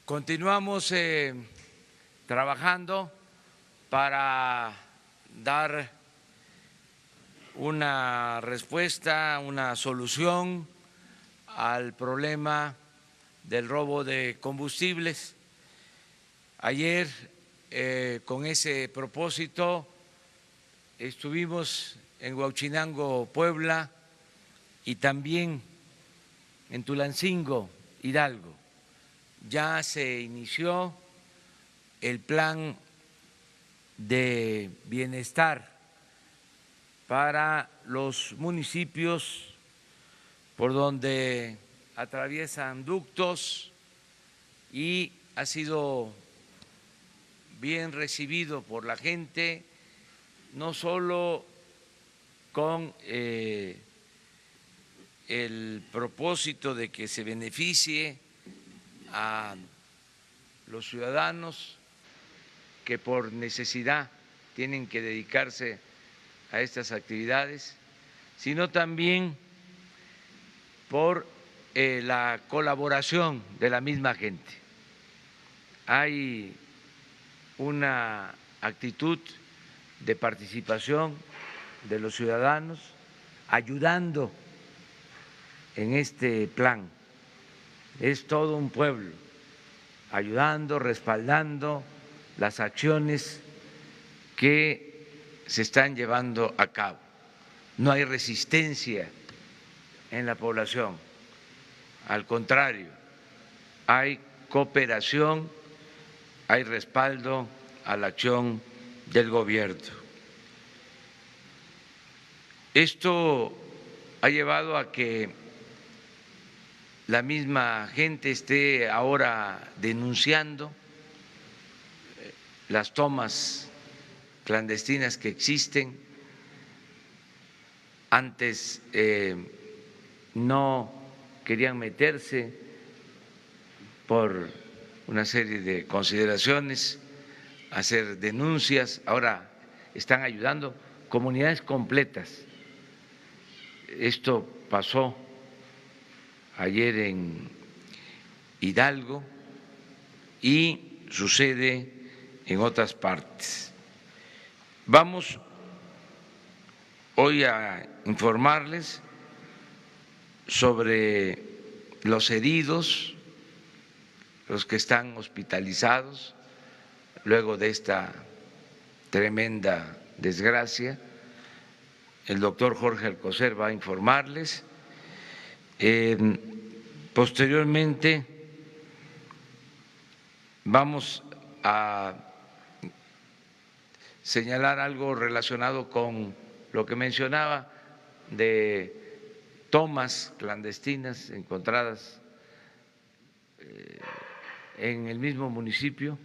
Continuamos trabajando para dar una respuesta, una solución al problema del robo de combustibles. Ayer, con ese propósito, estuvimos en Huauchinango, Puebla, y también en Tulancingo, Hidalgo. Ya se inició el plan de bienestar para los municipios por donde atraviesan ductos y ha sido bien recibido por la gente, no solo con el propósito de que se beneficie a los ciudadanos que por necesidad tienen que dedicarse a estas actividades, sino también por la colaboración de la misma gente. Hay una actitud de participación de los ciudadanos ayudando en este plan. Es todo un pueblo ayudando, respaldando las acciones que se están llevando a cabo. No hay resistencia en la población, al contrario, hay cooperación, hay respaldo a la acción del gobierno. Esto ha llevado a que la misma gente esté ahora denunciando las tomas clandestinas que existen. Antes no querían meterse por una serie de consideraciones, hacer denuncias, ahora están ayudando comunidades completas. Esto pasó ayer en Hidalgo y sucede en otras partes. Vamos hoy a informarles sobre los heridos, los que están hospitalizados luego de esta tremenda desgracia. El doctor Jorge Alcocer va a informarles. Posteriormente vamos a señalar algo relacionado con lo que mencionaba de tomas clandestinas encontradas en el mismo municipio,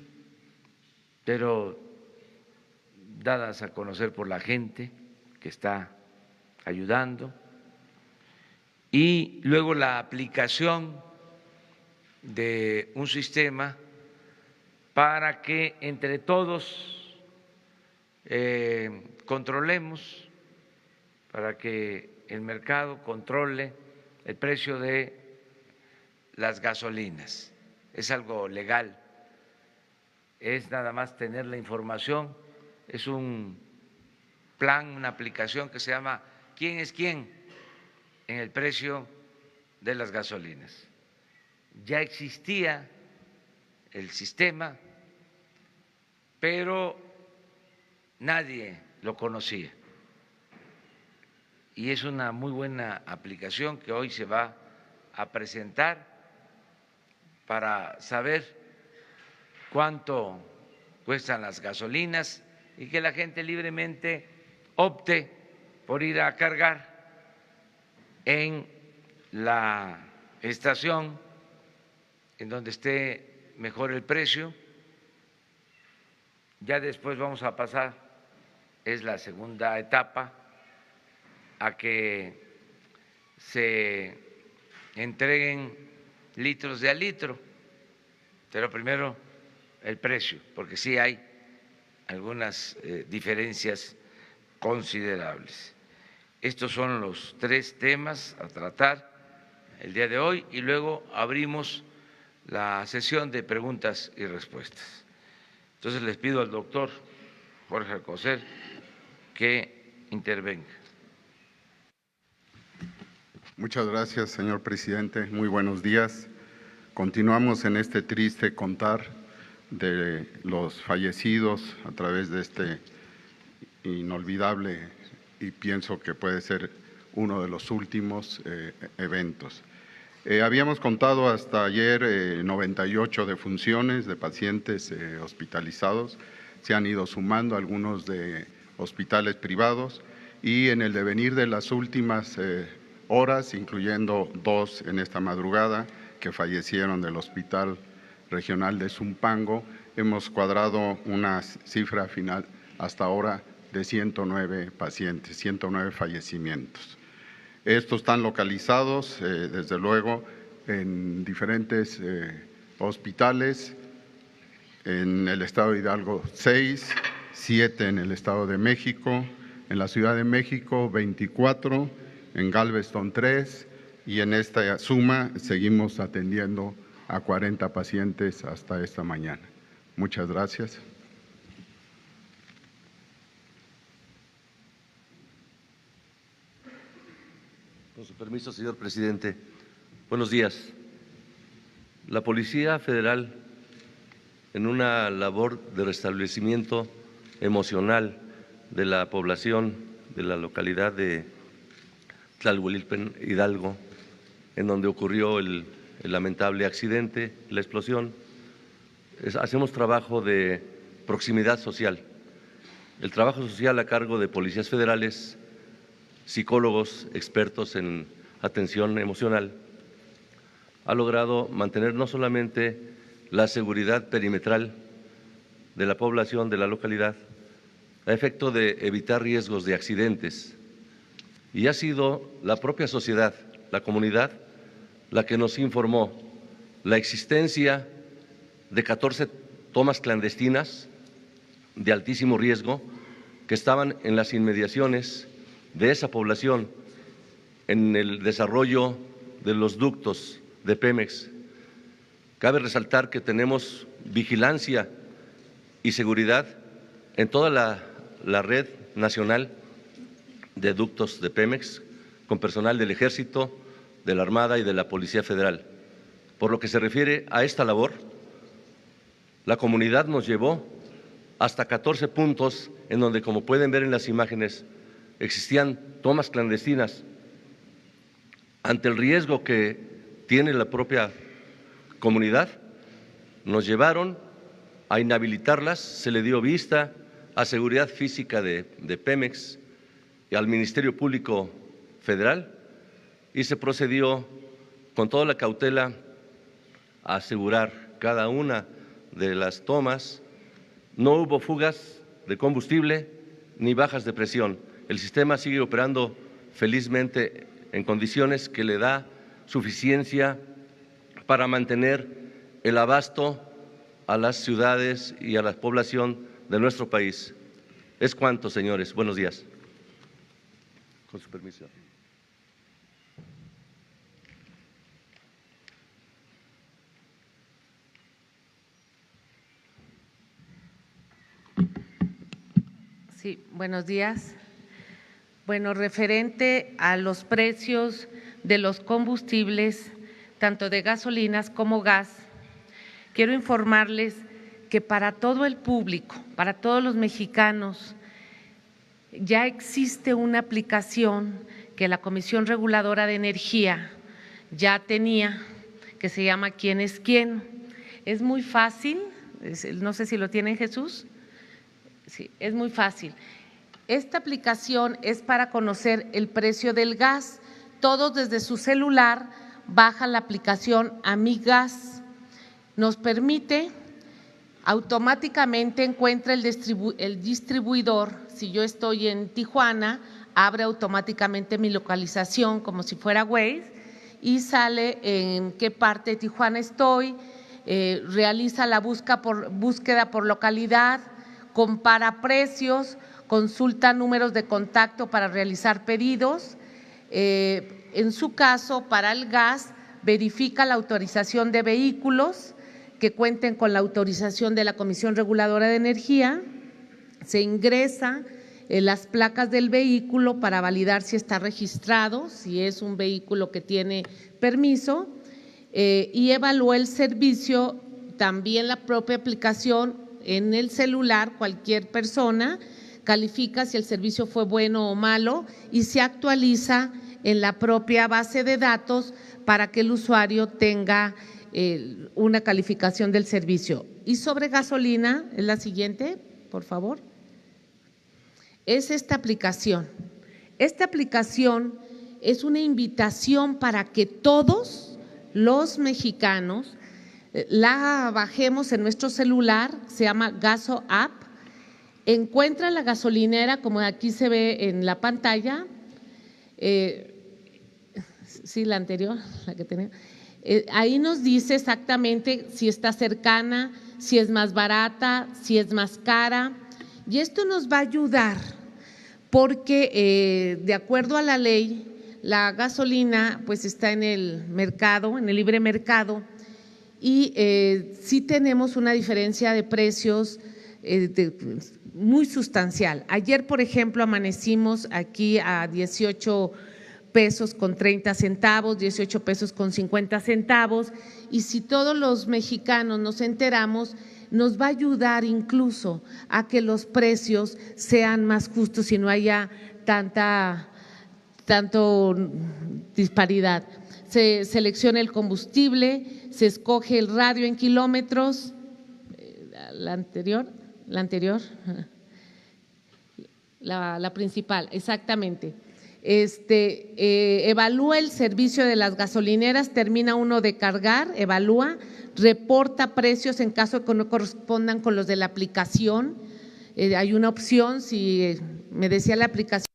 pero dadas a conocer por la gente que está ayudando. Y luego la aplicación de un sistema para que entre todos controlemos, para que el mercado controle el precio de las gasolinas. Es algo legal, es nada más tener la información, es un plan, una aplicación que se llama ¿Quién es quién? En el precio de las gasolinas. Ya existía el sistema, pero nadie lo conocía. Y es una muy buena aplicación que hoy se va a presentar para saber cuánto cuestan las gasolinas y que la gente libremente opte por ir a cargar en la estación en donde esté mejor el precio. Ya después vamos a pasar, es la segunda etapa, a que se entreguen litros de a litro, pero primero el precio, porque sí hay algunas diferencias considerables. Estos son los tres temas a tratar el día de hoy y luego abrimos la sesión de preguntas y respuestas. Entonces les pido al doctor Jorge Alcocer que intervenga. Muchas gracias, señor presidente. Muy buenos días. Continuamos en este triste contar de los fallecidos a través de este inolvidable y pienso que puede ser uno de los últimos eventos. Habíamos contado hasta ayer 98 defunciones de pacientes hospitalizados. Se han ido sumando algunos de hospitales privados y en el devenir de las últimas horas, incluyendo 2 en esta madrugada que fallecieron del Hospital Regional de Zumpango, hemos cuadrado una cifra final hasta ahora de 109 pacientes, 109 fallecimientos. Estos están localizados, desde luego, en diferentes hospitales, en el Estado de Hidalgo 6, 7 en el Estado de México, en la Ciudad de México 24, en Galveston 3 y en esta suma seguimos atendiendo a 40 pacientes hasta esta mañana. Muchas gracias. Con su permiso, señor presidente. Buenos días. La Policía Federal, en una labor de restablecimiento emocional de la población de la localidad de Tlalhuelilpan, Hidalgo, en donde ocurrió el lamentable accidente, la explosión, hacemos trabajo de proximidad social. El trabajo social a cargo de policías federales, psicólogos expertos en atención emocional, ha logrado mantener no solamente la seguridad perimetral de la población de la localidad, a efecto de evitar riesgos de accidentes, y ha sido la propia sociedad, la comunidad, la que nos informó la existencia de 14 tomas clandestinas de altísimo riesgo que estaban en las inmediaciones de esa población en el desarrollo de los ductos de Pemex. Cabe resaltar que tenemos vigilancia y seguridad en toda la red nacional de ductos de Pemex, con personal del Ejército, de la Armada y de la Policía Federal. Por lo que se refiere a esta labor, la comunidad nos llevó hasta 14 puntos en donde, como pueden ver en las imágenes, existían tomas clandestinas. Ante el riesgo que tiene la propia comunidad, nos llevaron a inhabilitarlas, se le dio vista a Seguridad Física de Pemex y al Ministerio Público Federal y se procedió con toda la cautela a asegurar cada una de las tomas. No hubo fugas de combustible ni bajas de presión. El sistema sigue operando felizmente en condiciones que le da suficiencia para mantener el abasto a las ciudades y a la población de nuestro país. Es cuanto, señores. Buenos días. Con su permiso. Sí, buenos días. Bueno, referente a los precios de los combustibles, tanto de gasolinas como gas, quiero informarles que para todo el público, para todos los mexicanos, ya existe una aplicación que la Comisión Reguladora de Energía ya tenía, que se llama ¿Quién es quién? Es muy fácil, no sé si lo tienen, Jesús. Sí, es muy fácil. Esta aplicación es para conocer el precio del gas. Todos desde su celular bajan la aplicación AmiGas. Nos permite, automáticamente encuentra el distribuidor. Si yo estoy en Tijuana, abre automáticamente mi localización como si fuera Waze y sale en qué parte de Tijuana estoy, realiza la búsqueda por localidad, compara precios, consulta números de contacto para realizar pedidos. En su caso, para el gas, verifica la autorización de vehículos que cuenten con la autorización de la Comisión Reguladora de Energía, se ingresa las placas del vehículo para validar si está registrado, si es un vehículo que tiene permiso, y evalúa el servicio, también la propia aplicación en el celular, cualquier persona califica si el servicio fue bueno o malo y se actualiza en la propia base de datos para que el usuario tenga una calificación del servicio. Y sobre gasolina, es la siguiente, por favor. Es esta aplicación. Esta aplicación es una invitación para que todos los mexicanos la bajemos en nuestro celular, se llama Gaso App. Encuentra la gasolinera, como aquí se ve en la pantalla, sí, la anterior, la que tenía. Ahí nos dice exactamente si está cercana, si es más barata, si es más cara, y esto nos va a ayudar porque de acuerdo a la ley, la gasolina pues está en el mercado, en el libre mercado, y sí tenemos una diferencia de precios muy sustancial. Ayer, por ejemplo, amanecimos aquí a 18 pesos con 30 centavos, 18 pesos con 50 centavos, y si todos los mexicanos nos enteramos, nos va a ayudar incluso a que los precios sean más justos y no haya tanto disparidad. Se selecciona el combustible, se escoge el radio en kilómetros, la principal, exactamente. Evalúa el servicio de las gasolineras, termina uno de cargar, evalúa, reporta precios en caso de que no correspondan con los de la aplicación. Hay una opción, si me decía la aplicación.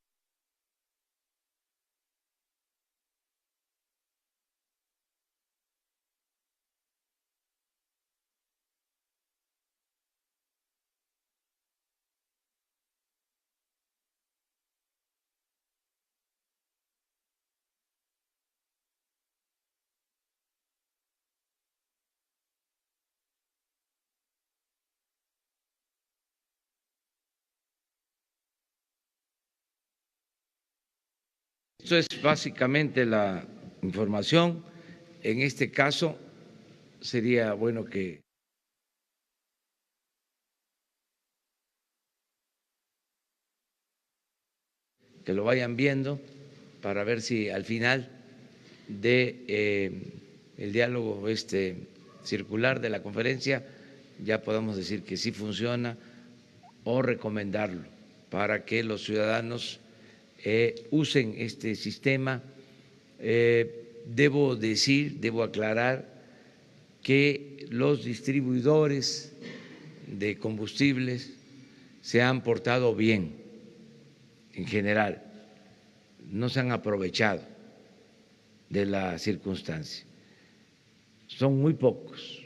Esto es básicamente la información. En este caso, sería bueno que lo vayan viendo para ver si al final de el diálogo circular de la conferencia ya podemos decir que sí funciona o recomendarlo para que los ciudadanos usen este sistema. Debo aclarar que los distribuidores de combustibles se han portado bien en general, no se han aprovechado de la circunstancia. Son muy pocos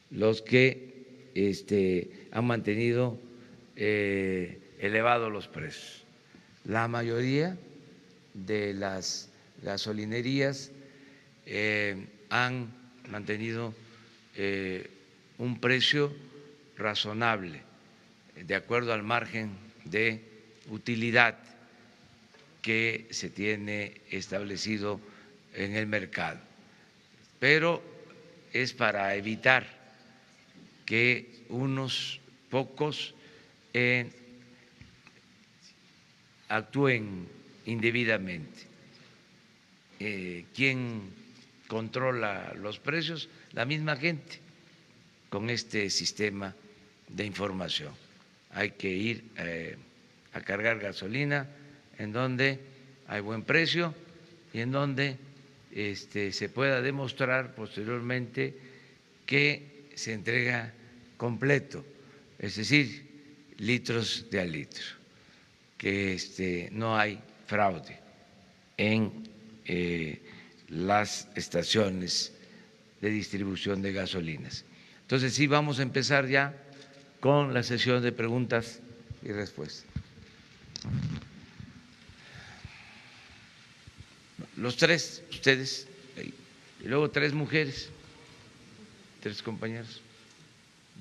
los que han mantenido elevados los precios. La mayoría de las gasolinerías han mantenido un precio razonable de acuerdo al margen de utilidad que se tiene establecido en el mercado, pero es para evitar que unos pocos actúen indebidamente. ¿Quién controla los precios? La misma gente con este sistema de información. Hay que ir a cargar gasolina en donde hay buen precio y en donde se pueda demostrar posteriormente que se entrega completo, es decir, litros de a litro, que no hay fraude en las estaciones de distribución de gasolinas. Entonces sí, vamos a empezar ya con la sesión de preguntas y respuestas. Los tres, ustedes. Y luego 3 mujeres, 3 compañeros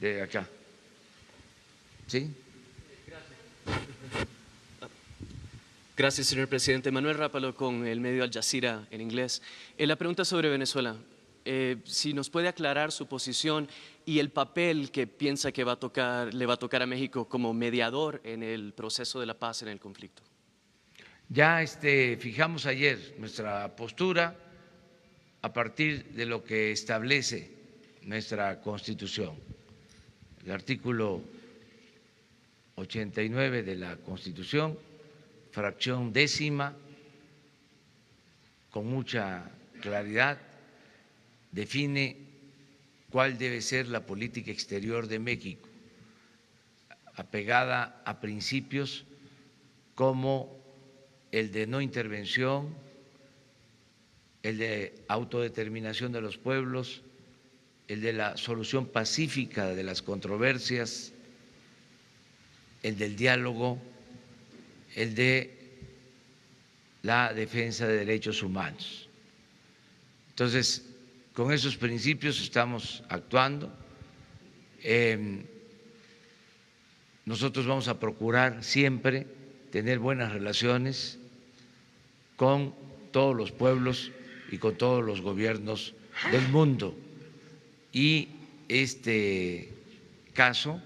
de acá. ¿Sí? Gracias, señor presidente. Manuel Rápalo con el medio Al Jazeera en inglés. La pregunta sobre Venezuela. Si nos puede aclarar su posición y el papel que piensa que le va a tocar a México como mediador en el proceso de la paz en el conflicto. Ya fijamos ayer nuestra postura a partir de lo que establece nuestra Constitución. El artículo 89 de la Constitución, fracción 10ª, con mucha claridad, define cuál debe ser la política exterior de México, apegada a principios como el de no intervención, el de autodeterminación de los pueblos, el de la solución pacífica de las controversias, el del diálogo, el de la defensa de derechos humanos. Entonces, con esos principios estamos actuando. Nosotros vamos a procurar siempre tener buenas relaciones con todos los pueblos y con todos los gobiernos del mundo. Y este caso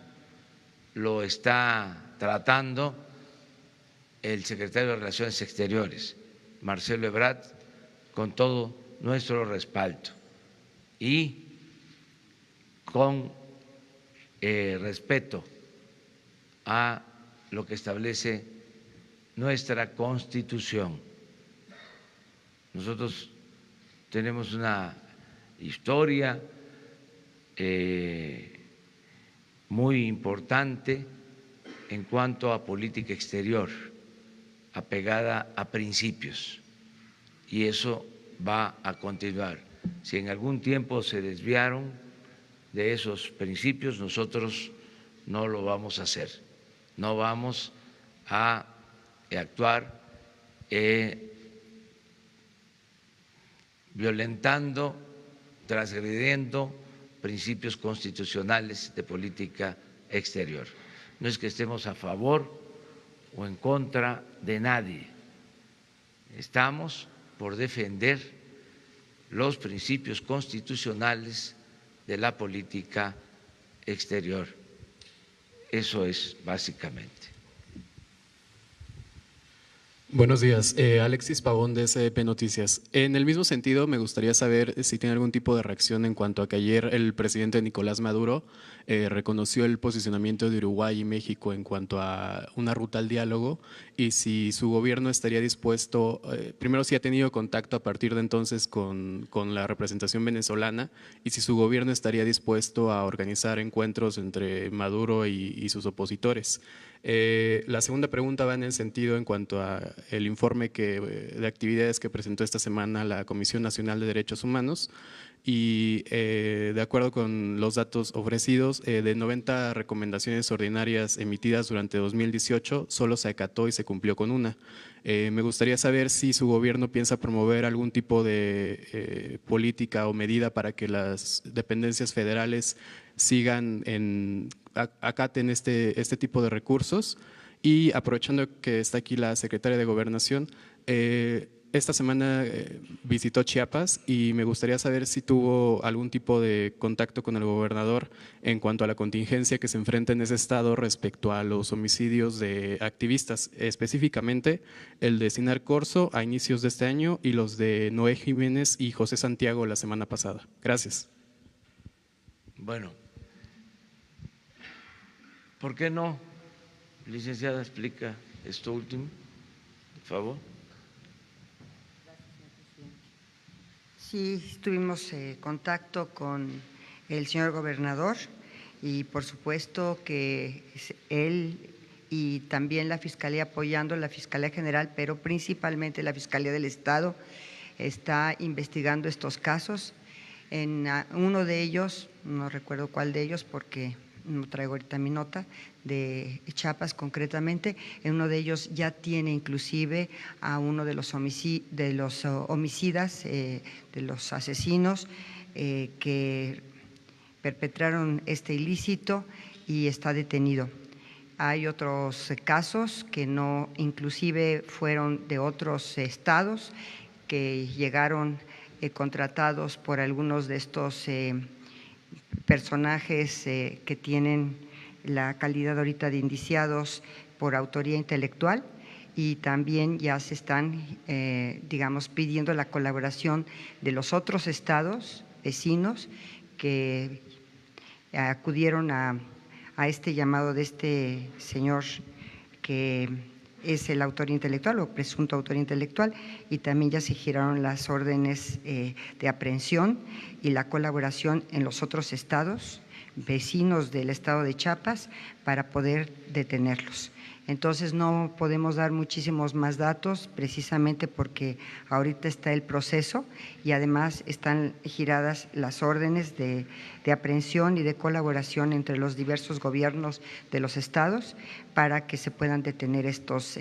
lo está tratando el secretario de Relaciones Exteriores, Marcelo Ebrard, con todo nuestro respaldo y con respeto a lo que establece nuestra Constitución. Nosotros tenemos una historia muy importante en cuanto a política exterior, apegada a principios, y eso va a continuar. Si en algún tiempo se desviaron de esos principios, nosotros no lo vamos a hacer, no vamos a actuar violentando, transgrediendo principios constitucionales de política exterior. No es que estemos a favor o en contra de nadie, estamos por defender los principios constitucionales de la política exterior. Eso es básicamente. Buenos días, Alexis Pavón de SDP Noticias. En el mismo sentido, me gustaría saber si tiene algún tipo de reacción en cuanto a que ayer el presidente Nicolás Maduro reconoció el posicionamiento de Uruguay y México en cuanto a una ruta al diálogo y si su gobierno estaría dispuesto, primero si ha tenido contacto a partir de entonces con la representación venezolana y si su gobierno estaría dispuesto a organizar encuentros entre Maduro y sus opositores. La segunda pregunta va en el sentido en cuanto a el informe de actividades que presentó esta semana la Comisión Nacional de Derechos Humanos y de acuerdo con los datos ofrecidos, de 90 recomendaciones ordinarias emitidas durante 2018, solo se acató y se cumplió con una. Me gustaría saber si su gobierno piensa promover algún tipo de política o medida para que las dependencias federales acaten este tipo de recursos. Y aprovechando que está aquí la secretaria de Gobernación, esta semana visitó Chiapas y me gustaría saber si tuvo algún tipo de contacto con el gobernador en cuanto a la contingencia que se enfrenta en ese estado respecto a los homicidios de activistas, específicamente el de Sinar Corzo a inicios de este año y los de Noé Jiménez y José Santiago la semana pasada. Gracias. Bueno, ¿por qué no, licenciada, explica esto último, por favor? Sí, tuvimos contacto con el señor gobernador y por supuesto que él y también la Fiscalía apoyando, la Fiscalía General, pero principalmente la Fiscalía del Estado está investigando estos casos. En uno de ellos, no recuerdo cuál de ellos porque no traigo ahorita mi nota, de Chiapas concretamente. En uno de ellos ya tiene inclusive a uno de los homicidas, de los asesinos que perpetraron este ilícito, y está detenido. Hay otros casos que no, inclusive fueron de otros estados, que llegaron contratados por algunos de estos personajes que tienen la calidad ahorita de indiciados por autoría intelectual, y también ya se están, digamos, pidiendo la colaboración de los otros estados vecinos que acudieron a este llamado de este señor que es el autor intelectual o presunto autor intelectual, y también ya se giraron las órdenes de aprehensión y la colaboración en los otros estados vecinos del estado de Chiapas para poder detenerlos. Entonces no podemos dar muchísimos más datos precisamente porque ahorita está el proceso y además están giradas las órdenes de aprehensión y de colaboración entre los diversos gobiernos de los estados para que se puedan detener estos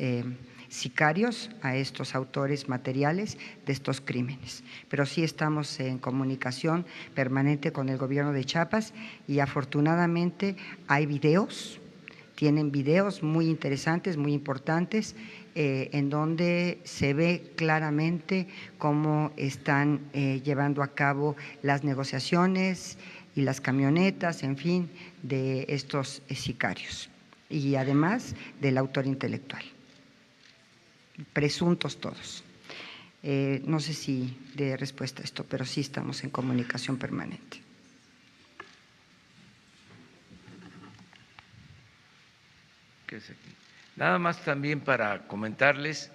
sicarios, a estos autores materiales de estos crímenes. Pero sí estamos en comunicación permanente con el gobierno de Chiapas y afortunadamente hay videos. Tienen videos muy interesantes, muy importantes, en donde se ve claramente cómo están llevando a cabo las negociaciones y las camionetas, en fin, de estos sicarios, y además del autor intelectual. Presuntos todos. No sé si dé respuesta a esto, pero sí estamos en comunicación permanente. Nada más también para comentarles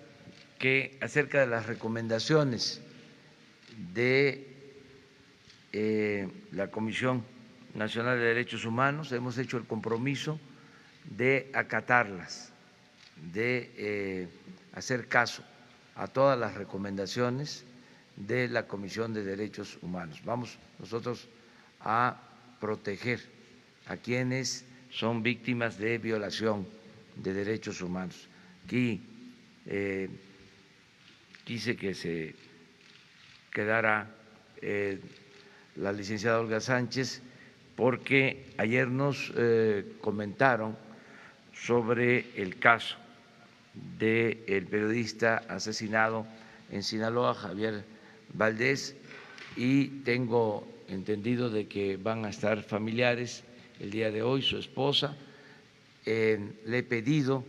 que acerca de las recomendaciones de la Comisión Nacional de Derechos Humanos, hemos hecho el compromiso de acatarlas, de hacer caso a todas las recomendaciones de la Comisión de Derechos Humanos. Vamos nosotros a proteger a quienes son víctimas de violación de derechos humanos. Aquí quise que se quedara la licenciada Olga Sánchez porque ayer nos comentaron sobre el caso del periodista asesinado en Sinaloa, Javier Valdés, y tengo entendido de que van a estar familiares el día de hoy, su esposa. Le he pedido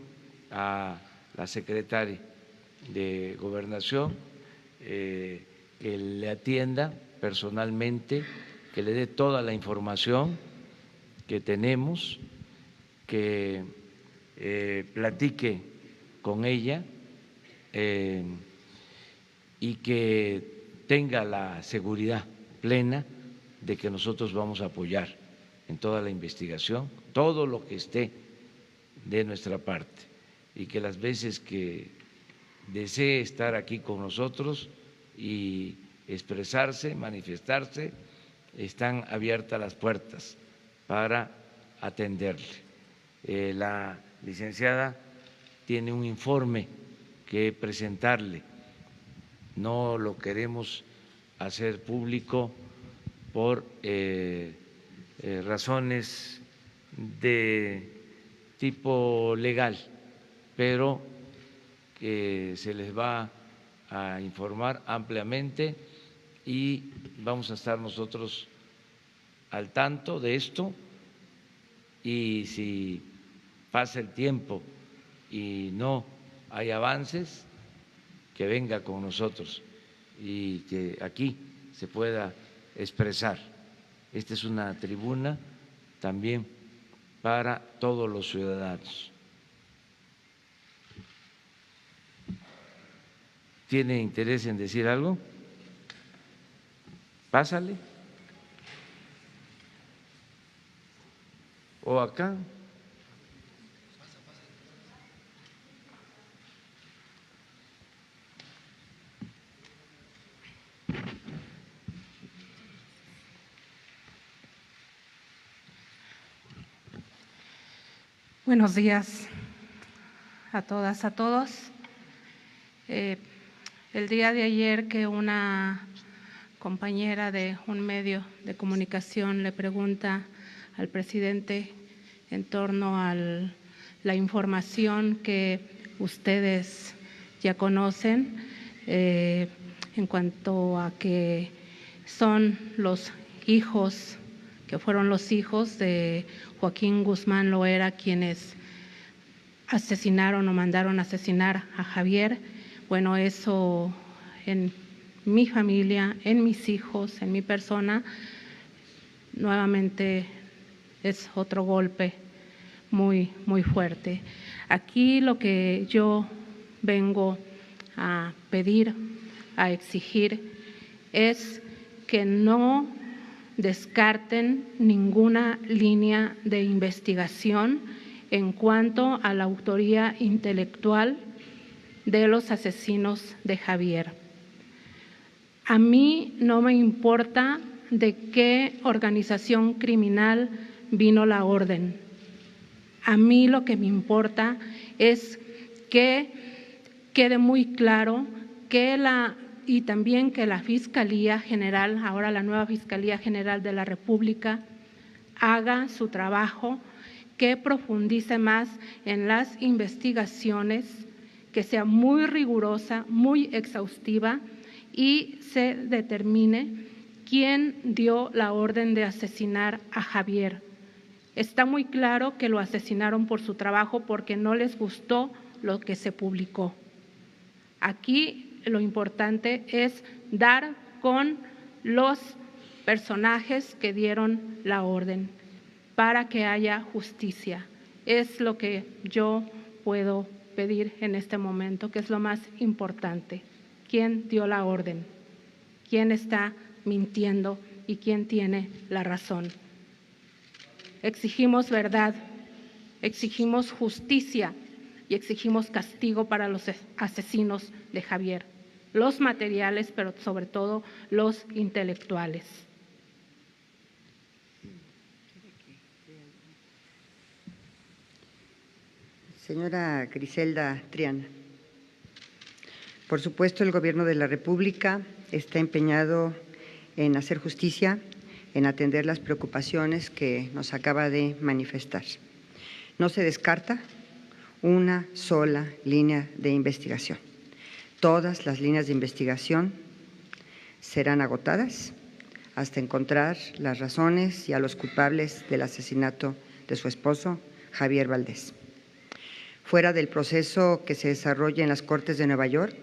a la secretaria de Gobernación que le atienda personalmente, que le dé toda la información que tenemos, que platique con ella y que tenga la seguridad plena de que nosotros vamos a apoyar en toda la investigación, todo lo que esté de nuestra parte, y que las veces que desee estar aquí con nosotros y expresarse, manifestarse, están abiertas las puertas para atenderle. La licenciada tiene un informe que presentarle, no lo queremos hacer público por razones de tipo legal, pero que se les va a informar ampliamente y vamos a estar nosotros al tanto de esto, y si pasa el tiempo y no hay avances, que venga con nosotros y que aquí se pueda expresar. Esta es una tribuna también para todos los ciudadanos. ¿Tiene interés en decir algo? Pásale. O acá. Buenos días a todas, a todos. El día de ayer que una compañera de un medio de comunicación le pregunta al presidente en torno a la información que ustedes ya conocen en cuanto a que son los hijos, que fueron los hijos de Joaquín Guzmán Loera quienes asesinaron o mandaron asesinar a Javier. Bueno, eso en mi familia, en mis hijos, en mi persona, nuevamente es otro golpe muy, muy fuerte. Aquí lo que yo vengo a pedir, a exigir, es que no descarten ninguna línea de investigación en cuanto a la autoría intelectual de los asesinos de Javier. A mí no me importa de qué organización criminal vino la orden. A mí lo que me importa es que quede muy claro que y también que la Fiscalía General, ahora la nueva Fiscalía General de la República, haga su trabajo, que profundice más en las investigaciones, que sea muy rigurosa, muy exhaustiva y se determine quién dio la orden de asesinar a Javier. Está muy claro que lo asesinaron por su trabajo porque no les gustó lo que se publicó. Aquí lo importante es dar con los personajes que dieron la orden para que haya justicia. Es lo que yo puedo pedir en este momento, que es lo más importante. ¿Quién dio la orden? ¿Quién está mintiendo y quién tiene la razón? Exigimos verdad, exigimos justicia y exigimos castigo para los asesinos de Javier, los materiales, pero sobre todo los intelectuales. Señora Griselda Triana, por supuesto el Gobierno de la República está empeñado en hacer justicia, en atender las preocupaciones que nos acaba de manifestar. No se descarta una sola línea de investigación. Todas las líneas de investigación serán agotadas hasta encontrar las razones y a los culpables del asesinato de su esposo, Javier Valdés. Fuera del proceso que se desarrolla en las Cortes de Nueva York,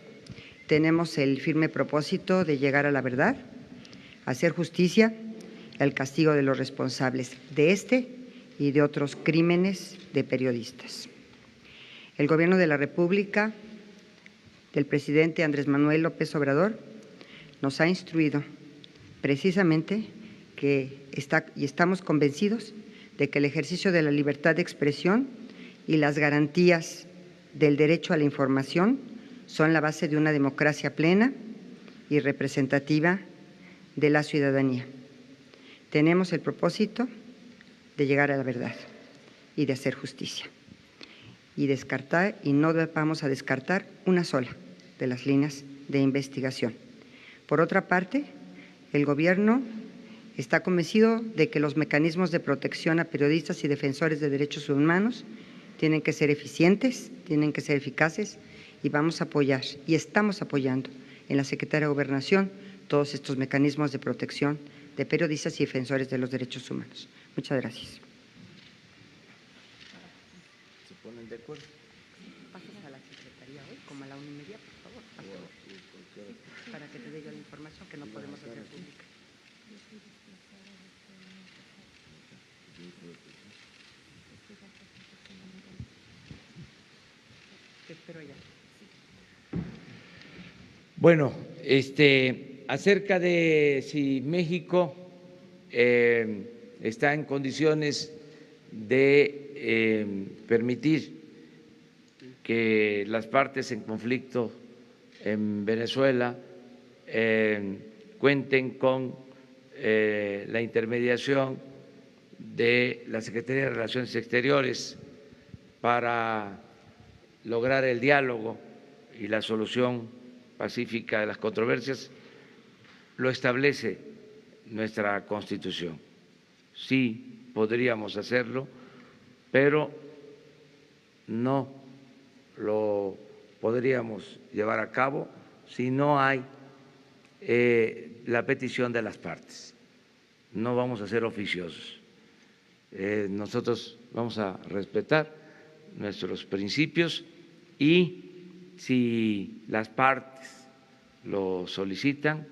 tenemos el firme propósito de llegar a la verdad, hacer justicia y al castigo de los responsables de este y de otros crímenes de periodistas. El Gobierno de la República del presidente Andrés Manuel López Obrador nos ha instruido precisamente estamos convencidos de que el ejercicio de la libertad de expresión y las garantías del derecho a la información son la base de una democracia plena y representativa de la ciudadanía. Tenemos el propósito de llegar a la verdad y de hacer justicia y no vamos a descartar una sola de las líneas de investigación. Por otra parte, el Gobierno está convencido de que los mecanismos de protección a periodistas y defensores de derechos humanos tienen que ser eficientes, tienen que ser eficaces y vamos a apoyar y estamos apoyando en la Secretaría de Gobernación todos estos mecanismos de protección de periodistas y defensores de los derechos humanos. Muchas gracias. ¿Se ponen de acuerdo? Pásame a la Secretaría hoy, como a la 1:30, por favor. Para que te dé yo la información que no podemos hacer pública. Te espero allá. Bueno, acerca de si México está en condiciones de permitir que las partes en conflicto en Venezuela cuenten con la intermediación de la Secretaría de Relaciones Exteriores para lograr el diálogo y la solución pacífica de las controversias lo establece nuestra Constitución. Sí podríamos hacerlo, pero no lo podríamos llevar a cabo si no hay la petición de las partes. No vamos a ser oficiosos. Nosotros vamos a respetar nuestros principios y si las partes lo solicitan,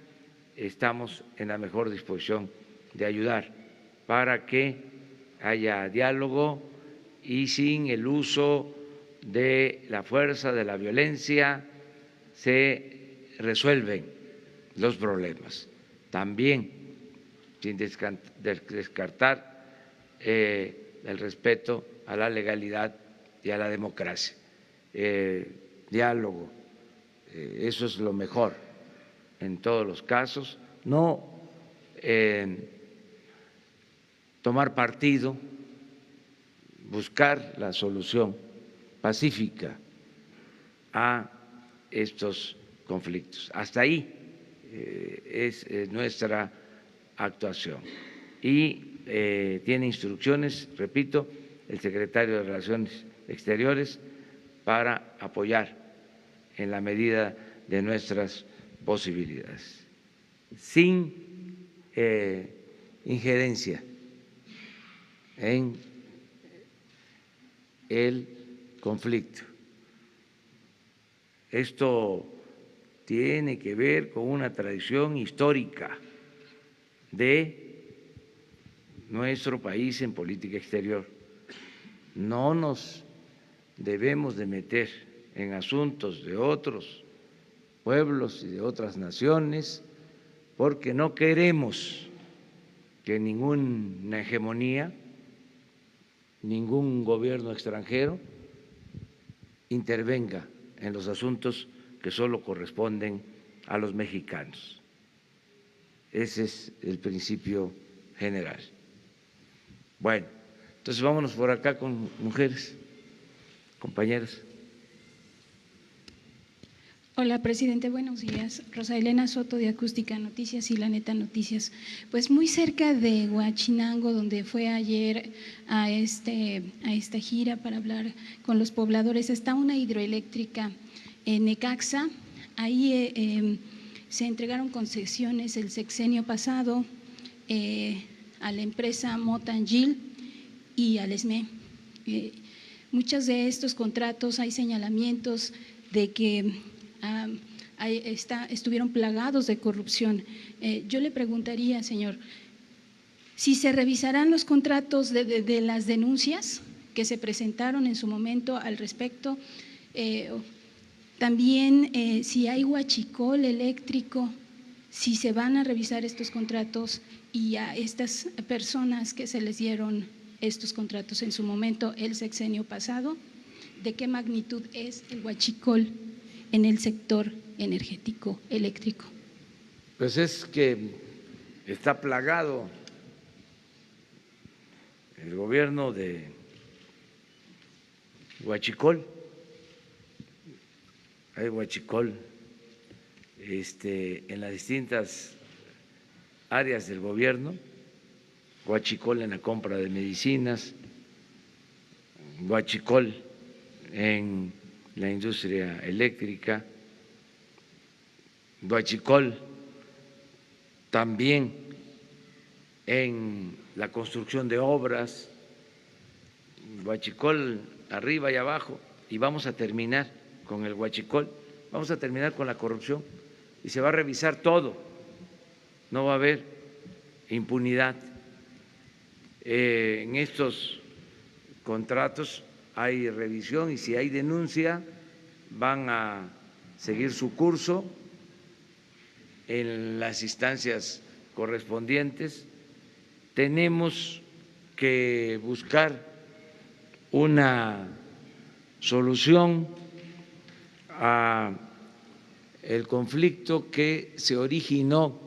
estamos en la mejor disposición de ayudar para que haya diálogo y sin el uso de la fuerza, de la violencia, se resuelven los problemas. También sin descartar el respeto a la legalidad y a la democracia. Diálogo, eso es lo mejor en todos los casos, no tomar partido, buscar la solución pacífica a estos conflictos. Hasta ahí es nuestra actuación. Y tiene instrucciones, repito, el secretario de Relaciones Exteriores para apoyar en la medida de nuestras posibilidades, sin injerencia en el conflicto. Esto tiene que ver con una tradición histórica de nuestro país en política exterior. No nos debemos de meter en asuntos de otros pueblos y de otras naciones porque no queremos que ninguna hegemonía, ningún gobierno extranjero intervenga en los asuntos que solo corresponden a los mexicanos. Ese es el principio general. Bueno, entonces vámonos por acá con mujeres, compañeras. Hola, presidente, buenos días. Rosa Elena Soto, de Acústica Noticias y La Neta Noticias. Pues muy cerca de Huachinango, donde fue ayer a esta gira para hablar con los pobladores, está una hidroeléctrica en Necaxa. Ahí se entregaron concesiones el sexenio pasado a la empresa Motangil y al ESME. Muchos de estos contratos hay señalamientos de que estuvieron plagados de corrupción. Yo le preguntaría, señor, si se revisarán los contratos de las denuncias que se presentaron en su momento al respecto, también si hay huachicol eléctrico, si se van a revisar estos contratos y a estas personas que se les dieron estos contratos en su momento el sexenio pasado, ¿de qué magnitud es el huachicol en el sector energético eléctrico? Pues es que está plagado el gobierno de huachicol. Hay huachicol en las distintas áreas del gobierno, huachicol en la compra de medicinas, huachicol en la industria eléctrica, huachicol también en la construcción de obras, huachicol arriba y abajo, y vamos a terminar con el huachicol, vamos a terminar con la corrupción y se va a revisar todo, no va a haber impunidad. En estos contratos hay revisión y si hay denuncia van a seguir su curso en las instancias correspondientes. Tenemos que buscar una solución a el conflicto que se originó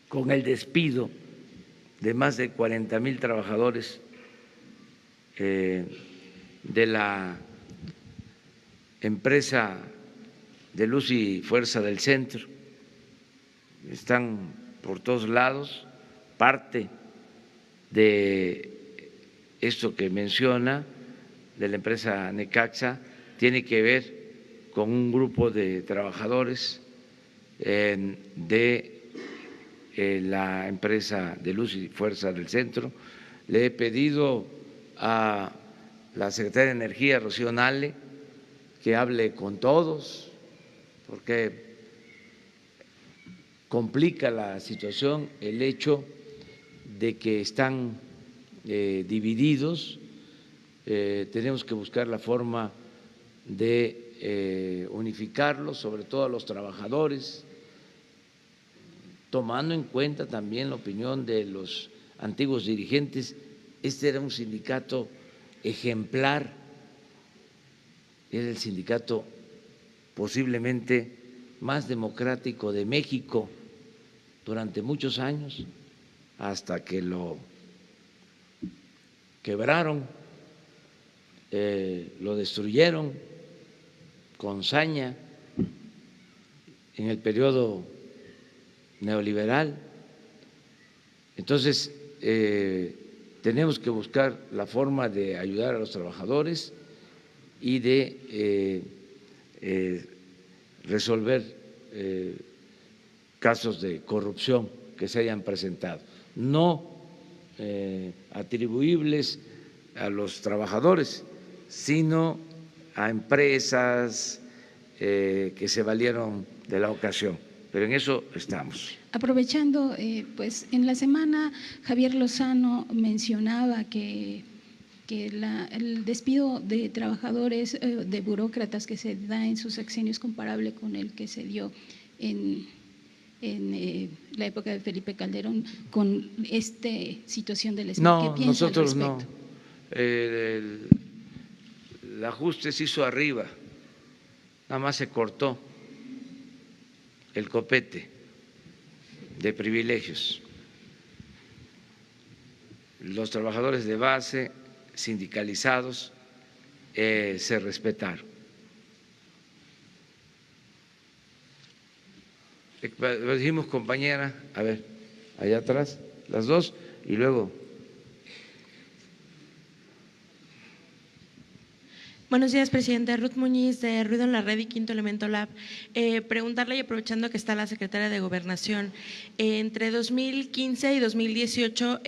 con el despido de más de 40,000 trabajadores de la empresa de Luz y Fuerza del Centro. Están por todos lados. Parte de esto que menciona de la empresa Necaxa tiene que ver con un grupo de trabajadores de la empresa de Luz y Fuerza del Centro. Le he pedido a la secretaria de Energía, Rocío Nale, que hable con todos, porque complica la situación el hecho de que están divididos. Tenemos que buscar la forma de unificarlos, sobre todo a los trabajadores, tomando en cuenta también la opinión de los antiguos dirigentes. Este era un sindicato ejemplar, era el sindicato posiblemente más democrático de México durante muchos años, hasta que lo quebraron, lo destruyeron con saña en el periodo neoliberal. Entonces, tenemos que buscar la forma de ayudar a los trabajadores y de resolver casos de corrupción que se hayan presentado, no atribuibles a los trabajadores, sino a empresas que se valieron de la ocasión. Pero en eso estamos. Aprovechando, pues en la semana Javier Lozano mencionaba que el despido de trabajadores, de burócratas que se da en sus sexenio es comparable con el que se dio en la época de Felipe Calderón, con esta situación del SMI. No, ¿Qué piensa nosotros al no. respecto? El ajuste se hizo arriba, nada más se cortó el copete de privilegios. Los trabajadores de base sindicalizados se respetaron. Dijimos, compañera, a ver, allá atrás, las dos, y luego. Buenos días, presidente. Ruth Muñiz, de Ruido en la Red y Quinto Elemento Lab. Preguntarle, y aprovechando que está la secretaria de Gobernación, entre 2015 y 2018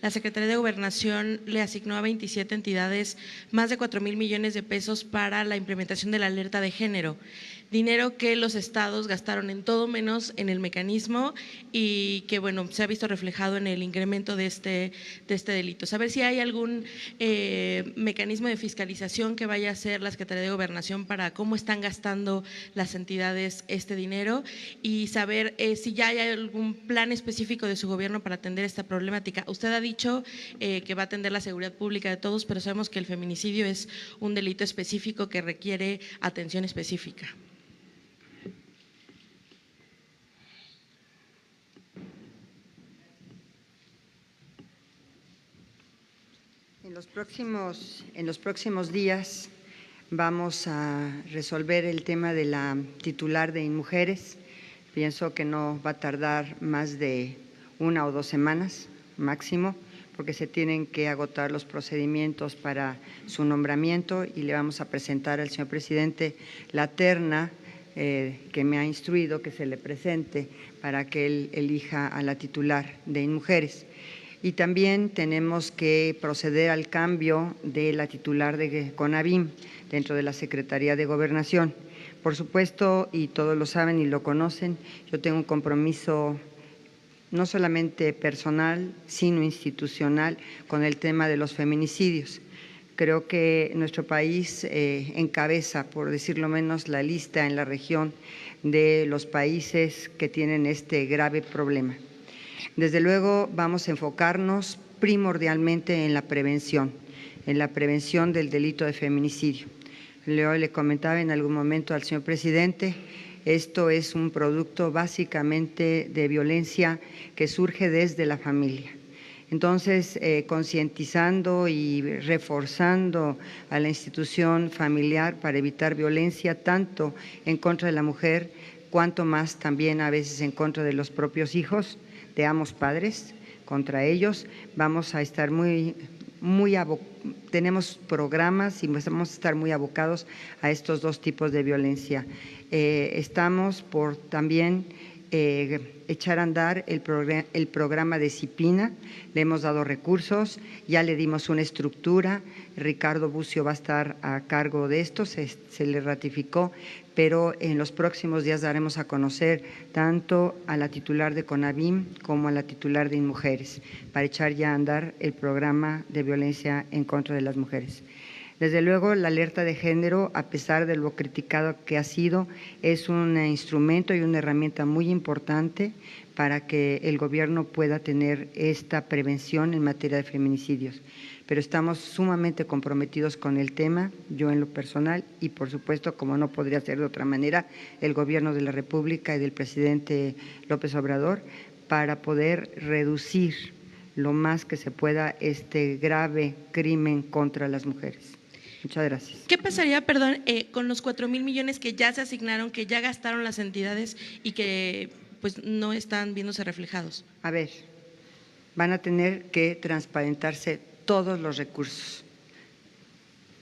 la Secretaría de Gobernación le asignó a 27 entidades más de 4,000 millones de pesos para la implementación de la alerta de género. Dinero que los estados gastaron en todo menos en el mecanismo y que, bueno, se ha visto reflejado en el incremento de este delito. Saber si hay algún mecanismo de fiscalización que vaya a hacer la Secretaría de Gobernación para cómo están gastando las entidades este dinero, y saber si ya hay algún plan específico de su gobierno para atender esta problemática. Usted ha dicho que va a atender la seguridad pública de todos, pero sabemos que el feminicidio es un delito específico que requiere atención específica. En los próximos días vamos a resolver el tema de la titular de InMujeres. Pienso que no va a tardar más de 1 o 2 semanas máximo, porque se tienen que agotar los procedimientos para su nombramiento, y le vamos a presentar al señor presidente la terna que me ha instruido que se le presente para que él elija a la titular de InMujeres. Y también tenemos que proceder al cambio de la titular de CONAVIM dentro de la Secretaría de Gobernación. Por supuesto, y todos lo saben y lo conocen, yo tengo un compromiso no solamente personal, sino institucional con el tema de los feminicidios. Creo que nuestro país encabeza, por decirlo menos, la lista en la región de los países que tienen este grave problema. Desde luego vamos a enfocarnos primordialmente en la prevención del delito de feminicidio. Le comentaba en algún momento al señor presidente, esto es un producto básicamente de violencia que surge desde la familia. Entonces, concientizando y reforzando a la institución familiar para evitar violencia tanto en contra de la mujer, cuanto más también a veces en contra de los propios hijos de ambos padres, contra ellos. Vamos a estar tenemos programas y vamos a estar muy abocados a estos dos tipos de violencia. Estamos por también echar a andar el programa de Cipina, le hemos dado recursos, ya le dimos una estructura, Ricardo Bucio va a estar a cargo de esto, se le ratificó, pero en los próximos días daremos a conocer tanto a la titular de CONAVIM como a la titular de INMujeres para echar ya a andar el programa de violencia en contra de las mujeres. Desde luego, la alerta de género, a pesar de lo criticado que ha sido, es un instrumento y una herramienta muy importante para que el gobierno pueda tener esta prevención en materia de feminicidios. Pero estamos sumamente comprometidos con el tema, yo en lo personal y por supuesto, como no podría ser de otra manera, el gobierno de la República y del presidente López Obrador, para poder reducir lo más que se pueda este grave crimen contra las mujeres. Muchas gracias. ¿Qué pasaría, perdón, con los 4,000 millones que ya se asignaron, que ya gastaron las entidades y que pues no están viéndose reflejados? A ver, van a tener que transparentarse todos los recursos,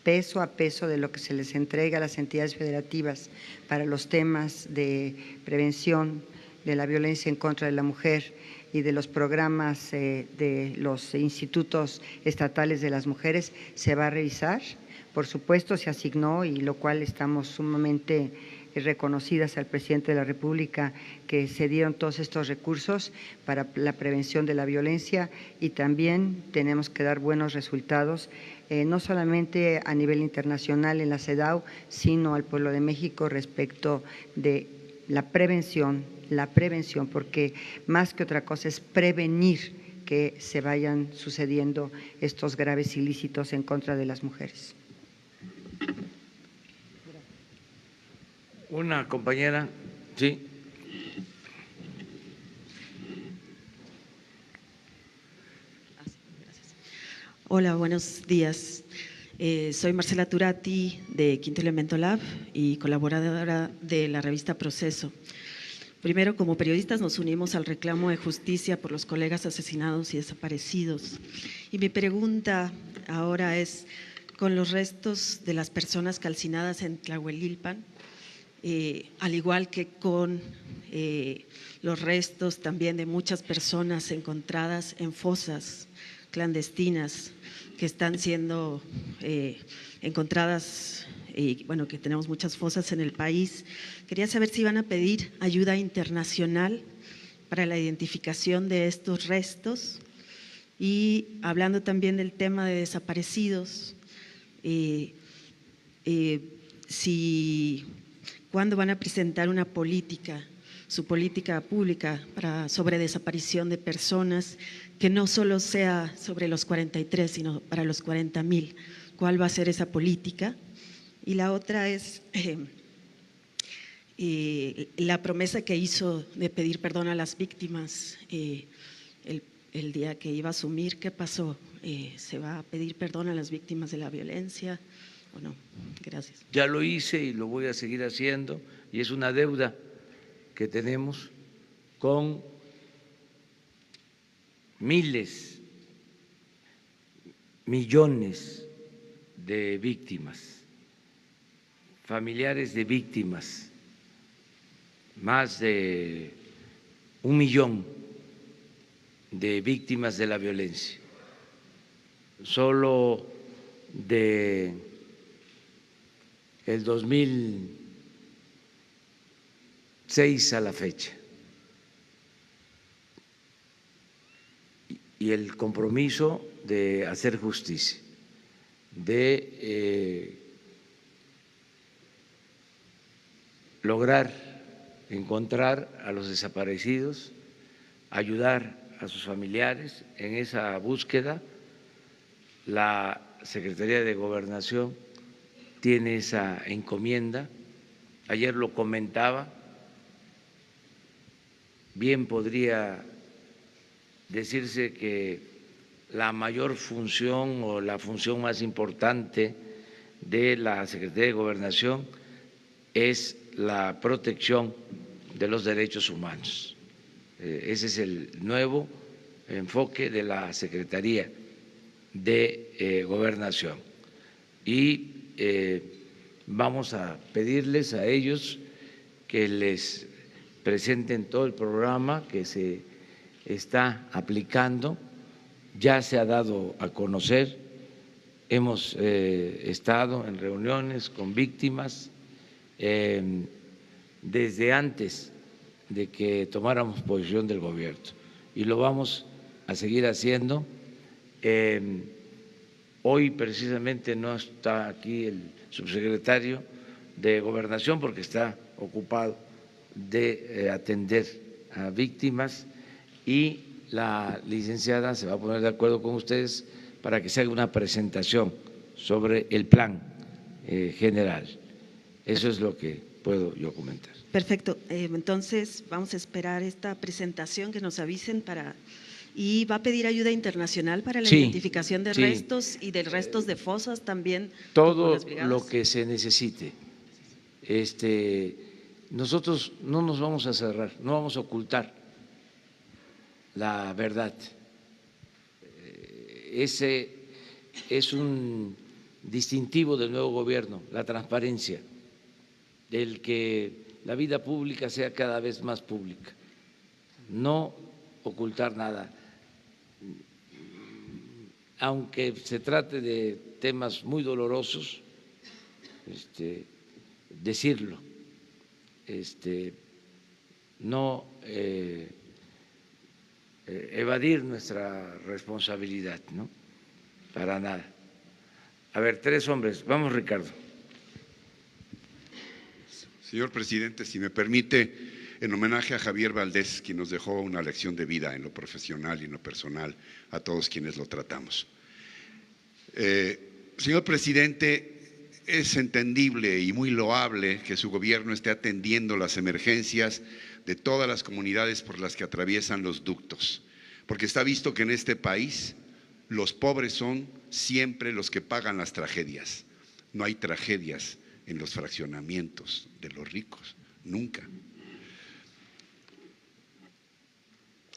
peso a peso de lo que se les entrega a las entidades federativas para los temas de prevención de la violencia en contra de la mujer y de los programas de los institutos estatales de las mujeres, se va a revisar. Por supuesto, se asignó, y lo cual estamos sumamente reconocidas al presidente de la República, que se dieron todos estos recursos para la prevención de la violencia, y también tenemos que dar buenos resultados, no solamente a nivel internacional en la CEDAW, sino al pueblo de México respecto de la prevención, porque más que otra cosa es prevenir que se vayan sucediendo estos graves ilícitos en contra de las mujeres. Una compañera, sí. Hola, buenos días. Soy Marcela Turati de Quinto Elemento Lab y colaboradora de la revista Proceso. Primero, como periodistas nos unimos al reclamo de justicia por los colegas asesinados y desaparecidos. Y mi pregunta ahora es, con los restos de las personas calcinadas en Tlahuelilpan, al igual que con los restos también de muchas personas encontradas en fosas clandestinas que están siendo encontradas, y bueno, que tenemos muchas fosas en el país. Quería saber si van a pedir ayuda internacional para la identificación de estos restos, y hablando también del tema de desaparecidos, ¿cuándo van a presentar una política, su política pública sobre desaparición de personas, que no solo sea sobre los 43, sino para los 40,000? ¿Cuál va a ser esa política? Y la otra es la promesa que hizo de pedir perdón a las víctimas el día que iba a asumir. ¿Qué pasó? ¿Se va a pedir perdón a las víctimas de la violencia o no? Gracias. Ya lo hice y lo voy a seguir haciendo, y es una deuda que tenemos con miles, millones de víctimas, familiares de víctimas, más de 1 millón de víctimas de la violencia. Solo de el 2006 a la fecha. Y el compromiso de hacer justicia, de lograr encontrar a los desaparecidos, ayudar a sus familiares en esa búsqueda. La Secretaría de Gobernación tiene esa encomienda. Ayer lo comentaba, bien podría decirse que la mayor función o la función más importante de la Secretaría de Gobernación es la protección de los derechos humanos. Ese es el nuevo enfoque de la Secretaría de Gobernación. Y vamos a pedirles a ellos que les presenten todo el programa que se está aplicando. Ya se ha dado a conocer, hemos estado en reuniones con víctimas desde antes de que tomáramos posición del gobierno y lo vamos a seguir haciendo. Hoy precisamente no está aquí el subsecretario de Gobernación porque está ocupado de atender a víctimas y la licenciada se va a poner de acuerdo con ustedes para que se haga una presentación sobre el plan general. Eso es lo que puedo yo comentar. Perfecto. Entonces vamos a esperar esta presentación, que nos avisen para… ¿Y va a pedir ayuda internacional para la identificación de restos y de restos de fosas también? Todo lo que se necesite. Nosotros no nos vamos a cerrar, no vamos a ocultar la verdad. Ese es un distintivo del nuevo gobierno, la transparencia, el que la vida pública sea cada vez más pública, no ocultar nada. Aunque se trate de temas muy dolorosos, decirlo, no evadir nuestra responsabilidad, ¿no? Para nada. A ver, 3 hombres. Vamos, Ricardo. Señor presidente, si me permite, en homenaje a Javier Valdés, quien nos dejó una lección de vida en lo profesional y en lo personal, a todos quienes lo tratamos. Señor presidente, es entendible y muy loable que su gobierno esté atendiendo las emergencias de todas las comunidades por las que atraviesan los ductos, porque está visto que en este país los pobres son siempre los que pagan las tragedias. No hay tragedias en los fraccionamientos de los ricos, nunca.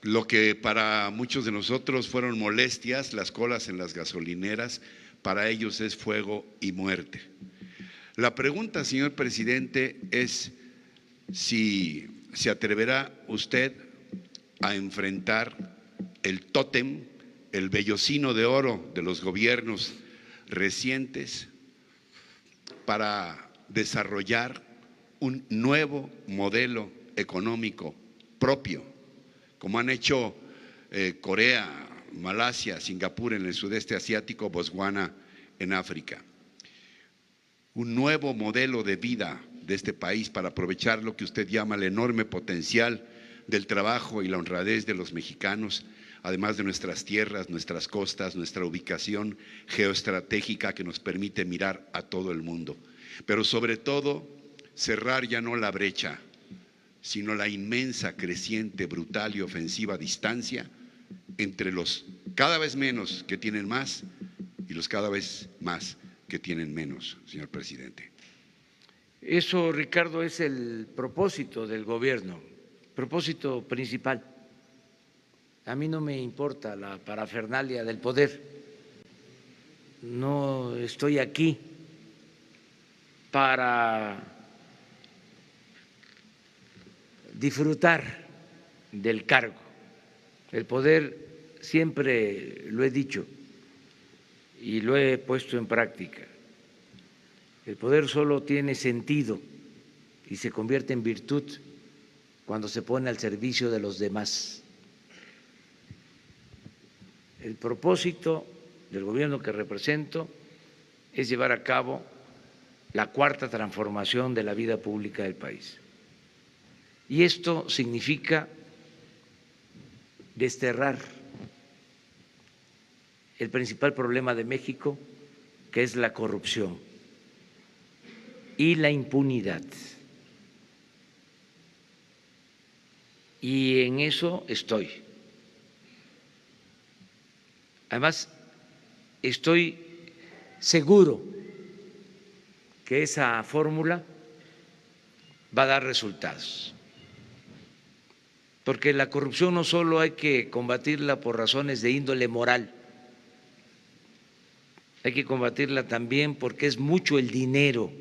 Lo que para muchos de nosotros fueron molestias, las colas en las gasolineras, para ellos es fuego y muerte. La pregunta, señor presidente, es si se atreverá usted a enfrentar el tótem, el vellocino de oro de los gobiernos recientes para desarrollar un nuevo modelo económico propio, como han hecho Corea, Malasia, Singapur en el sudeste asiático, Botswana en África. Un nuevo modelo de vida de este país para aprovechar lo que usted llama el enorme potencial del trabajo y la honradez de los mexicanos, además de nuestras tierras, nuestras costas, nuestra ubicación geoestratégica que nos permite mirar a todo el mundo. Pero sobre todo, cerrar ya no la brecha, sino la inmensa, creciente, brutal y ofensiva distancia entre los cada vez menos que tienen más y los cada vez más que tienen menos, señor presidente. Eso, Ricardo, es el propósito del gobierno, propósito principal. A mí no me importa la parafernalia del poder, no estoy aquí para disfrutar del cargo. El poder, siempre lo he dicho y lo he puesto en práctica, el poder solo tiene sentido y se convierte en virtud cuando se pone al servicio de los demás. El propósito del gobierno que represento es llevar a cabo la cuarta transformación de la vida pública del país. Y esto significa desterrar el principal problema de México, que es la corrupción y la impunidad. Y en eso estoy. Además, estoy seguro que esa fórmula va a dar resultados, porque la corrupción no solo hay que combatirla por razones de índole moral, hay que combatirla también porque es mucho el dinero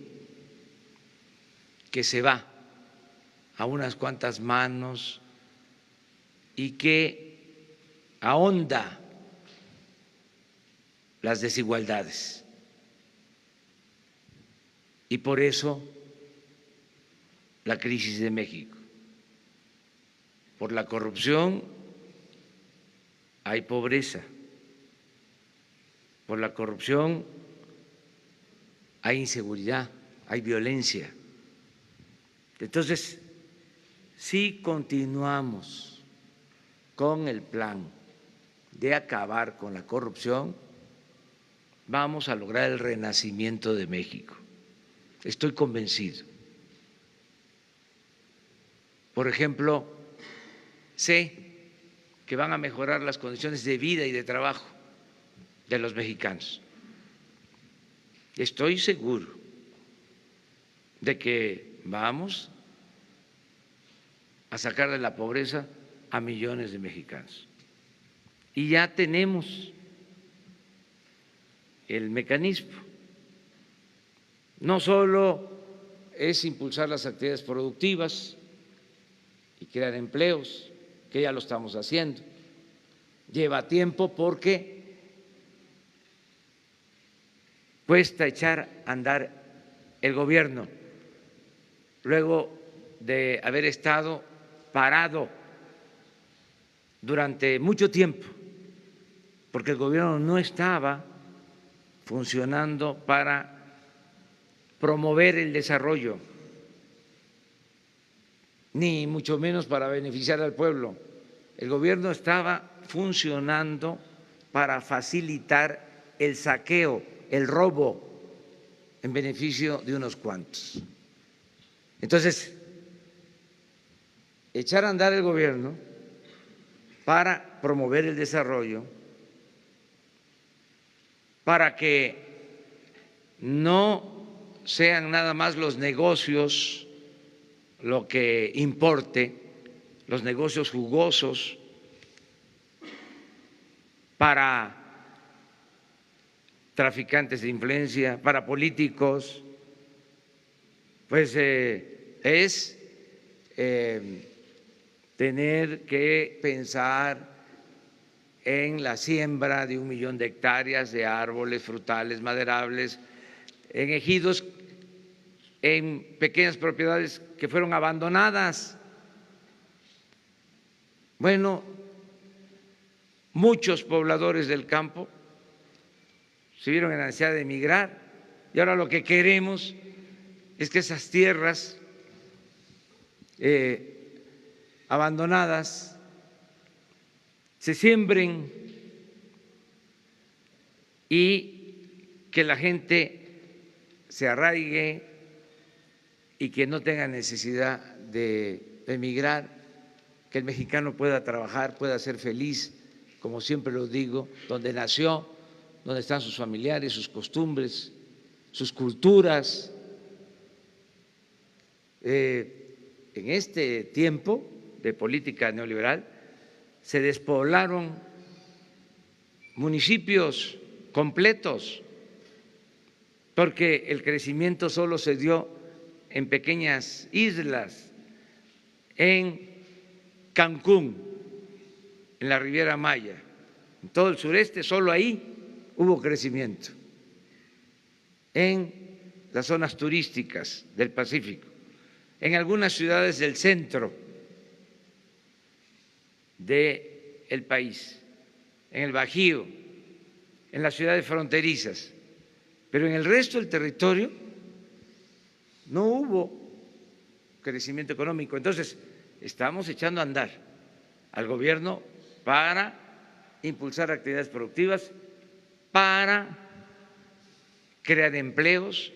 que se va a unas cuantas manos y que ahonda las desigualdades. Y por eso la crisis de México. Por la corrupción hay pobreza. Por la corrupción hay inseguridad, hay violencia. Entonces, si continuamos con el plan de acabar con la corrupción, vamos a lograr el renacimiento de México. Estoy convencido. Por ejemplo, sé que van a mejorar las condiciones de vida y de trabajo de los mexicanos. Estoy seguro de que vamos a sacar de la pobreza a millones de mexicanos. Y ya tenemos el mecanismo. No solo es impulsar las actividades productivas y crear empleos, que ya lo estamos haciendo. Lleva tiempo porque cuesta echar a andar el gobierno luego de haber estado parado durante mucho tiempo, porque el gobierno no estaba funcionando para promover el desarrollo, ni mucho menos para beneficiar al pueblo. El gobierno estaba funcionando para facilitar el saqueo, el robo, en beneficio de unos cuantos. Entonces, echar a andar el gobierno para promover el desarrollo, para que no sean nada más los negocios lo que importe, los negocios jugosos, para traficantes de influencia, para políticos, pues es tener que pensar en la siembra de 1 millón de hectáreas de árboles frutales, maderables, en ejidos, en pequeñas propiedades que fueron abandonadas. Bueno, muchos pobladores del campo se vieron en la necesidad de emigrar y ahora lo que queremos es que esas tierras abandonadas se siembren y que la gente se arraigue y que no tenga necesidad de emigrar, que el mexicano pueda trabajar, pueda ser feliz, como siempre lo digo, donde nació, donde están sus familiares, sus costumbres, sus culturas. En este tiempo de política neoliberal se despoblaron municipios completos porque el crecimiento solo se dio en pequeñas islas, en Cancún, en la Riviera Maya, en todo el sureste, solo ahí hubo crecimiento, en las zonas turísticas del Pacífico, en algunas ciudades del centro del país, en el Bajío, en las ciudades fronterizas, pero en el resto del territorio no hubo crecimiento económico. Entonces, estamos echando a andar al gobierno para impulsar actividades productivas, para crear empleos,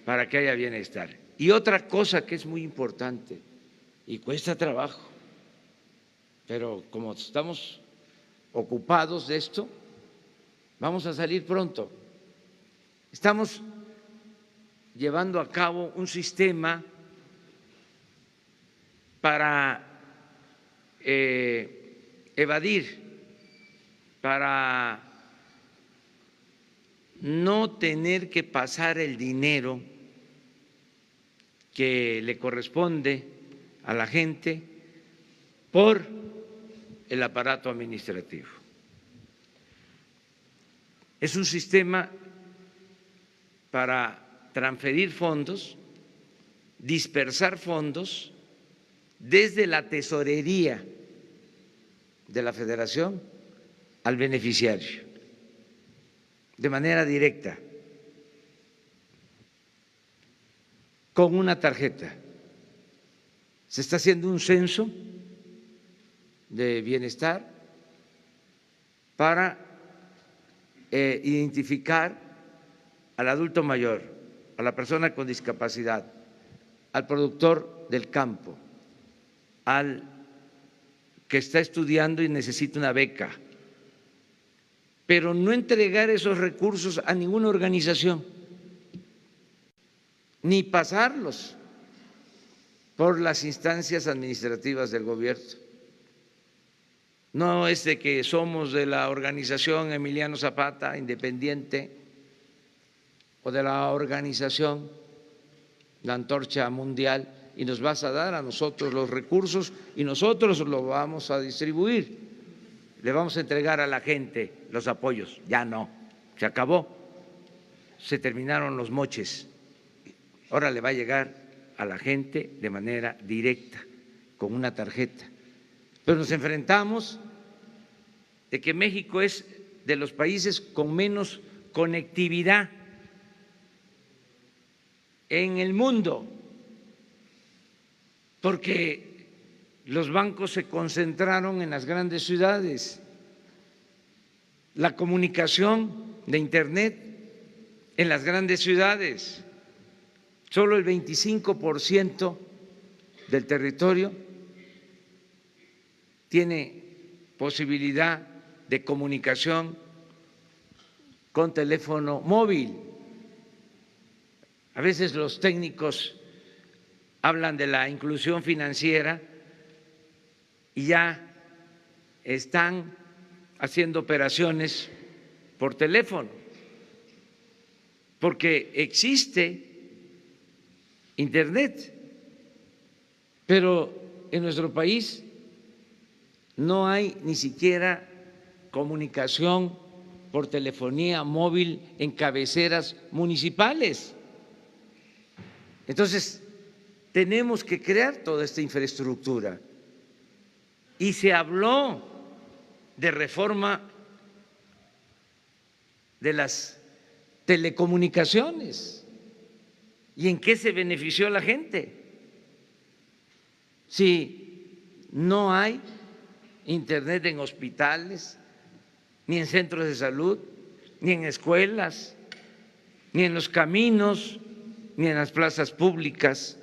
para que haya bienestar. Y otra cosa que es muy importante y cuesta trabajo, pero como estamos ocupados de esto, vamos a salir pronto. Estamos llevando a cabo un sistema para evadir, para no tener que pasar el dinero que le corresponde a la gente por el aparato administrativo. Es un sistema para transferir fondos, dispersar fondos desde la tesorería de la Federación al beneficiario, de manera directa, con una tarjeta. Se está haciendo un censo de bienestar para identificar al adulto mayor, a la persona con discapacidad, al productor del campo, al que está estudiando y necesita una beca, pero no entregar esos recursos a ninguna organización, ni pasarlos por las instancias administrativas del gobierno. No es de que somos de la organización Emiliano Zapata, independiente, o de la organización La Antorcha Mundial, y nos vas a dar a nosotros los recursos y nosotros los vamos a distribuir, le vamos a entregar a la gente los apoyos. Ya no, se acabó, se terminaron los moches. Ahora le va a llegar a la gente de manera directa, con una tarjeta. Pero nos enfrentamos de que México es de los países con menos conectividad en el mundo, porque los bancos se concentraron en las grandes ciudades, la comunicación de Internet en las grandes ciudades. Solo el 25% del territorio tiene posibilidad de comunicación con teléfono móvil. A veces los técnicos hablan de la inclusión financiera y ya están haciendo operaciones por teléfono, porque existe Internet, pero en nuestro país no hay ni siquiera comunicación por telefonía móvil en cabeceras municipales. Entonces, tenemos que crear toda esta infraestructura. Y se habló de reforma de las telecomunicaciones. ¿Y en qué se benefició la gente? Si no hay Internet en hospitales, ni en centros de salud, ni en escuelas, ni en los caminos, ni en las plazas públicas.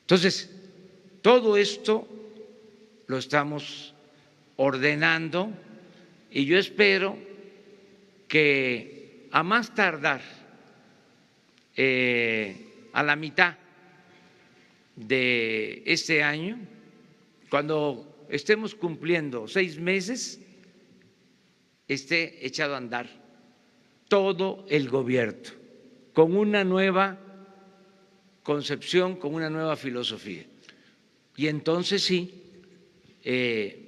Entonces, todo esto lo estamos ordenando y yo espero que a más tardar a la mitad de este año, cuando estemos cumpliendo 6 meses, esté echado a andar todo el gobierno con una nueva concepción, con una nueva filosofía. Y entonces sí,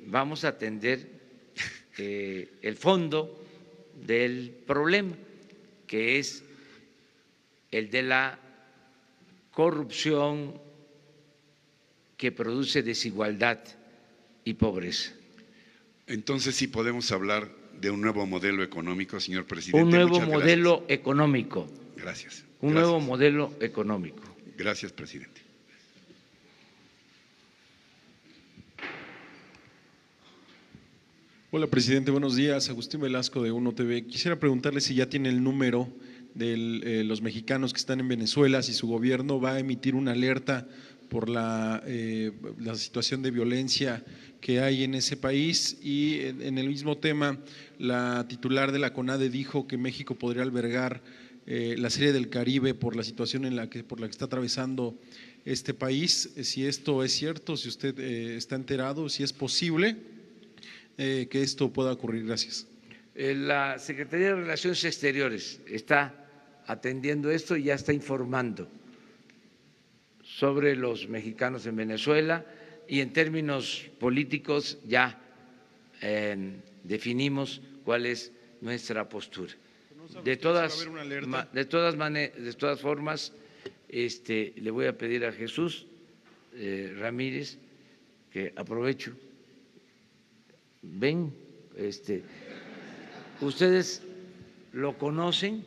vamos a atender el fondo del problema, que es el de la corrupción que produce desigualdad y pobreza. Entonces sí podemos hablar de un nuevo modelo económico, señor presidente. Un nuevo modelo económico. Gracias. Un nuevo modelo económico. Gracias, presidente. Hola, presidente. Buenos días. Agustín Velasco de UNO TV. Quisiera preguntarle si ya tiene el número de los mexicanos que están en Venezuela, si su gobierno va a emitir una alerta por la situación de violencia que hay en ese país. Y en el mismo tema, la titular de la CONADE dijo que México podría albergar la Serie del Caribe por la situación por la que está atravesando este país. Si esto es cierto, si usted está enterado, si es posible que esto pueda ocurrir. Gracias. La Secretaría de Relaciones Exteriores está atendiendo esto y ya está informando sobre los mexicanos en Venezuela, y en términos políticos ya definimos cuál es nuestra postura. De todas formas, le voy a pedir a Jesús Ramírez, que aprovecho, ven, ustedes lo conocen,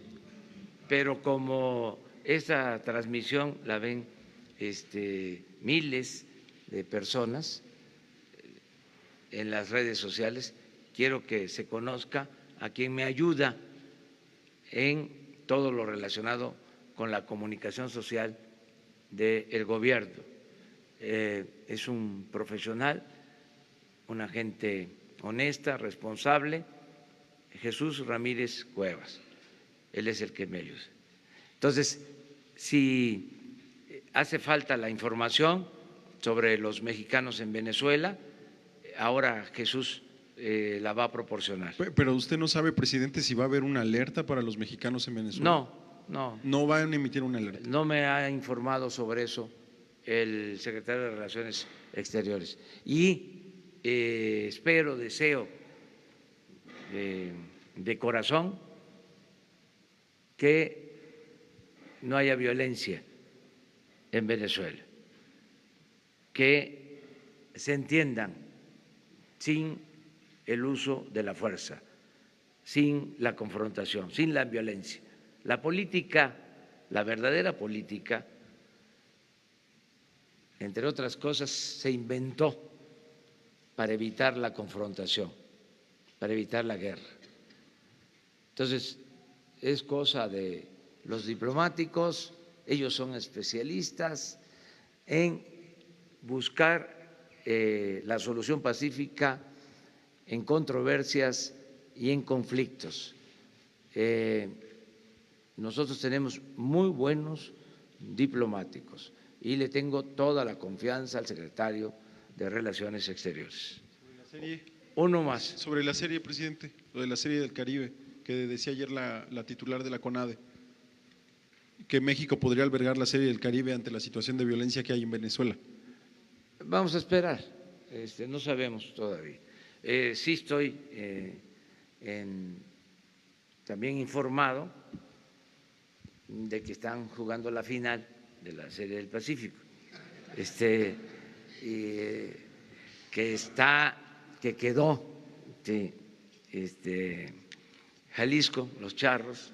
pero como esta transmisión la ven miles de personas en las redes sociales, quiero que se conozca a quien me ayuda en todo lo relacionado con la comunicación social del gobierno. Es un profesional, una gente honesta, responsable, Jesús Ramírez Cuevas. Él es el que me ayuda. Entonces, si hace falta la información sobre los mexicanos en Venezuela, ahora Jesús la va a proporcionar. Pero usted no sabe, presidente, si va a haber una alerta para los mexicanos en Venezuela. No. No van a emitir una alerta. No me ha informado sobre eso el secretario de Relaciones Exteriores. Y espero, deseo de corazón que no haya violencia en Venezuela, que se entiendan sin el uso de la fuerza, sin la confrontación, sin la violencia. La política, la verdadera política, entre otras cosas, se inventó para evitar la confrontación, para evitar la guerra. Entonces, es cosa de los diplomáticos, ellos son especialistas en buscar la solución pacífica en controversias y en conflictos. Nosotros tenemos muy buenos diplomáticos y le tengo toda la confianza al secretario de Relaciones Exteriores. Sobre la serie, uno más. Sobre la serie, presidente, lo de la Serie del Caribe, que decía ayer la titular de la CONADE, que México podría albergar la Serie del Caribe ante la situación de violencia que hay en Venezuela. Vamos a esperar, no sabemos todavía. Sí estoy también informado de que están jugando la final de la Serie del Pacífico, que quedó Jalisco, los Charros,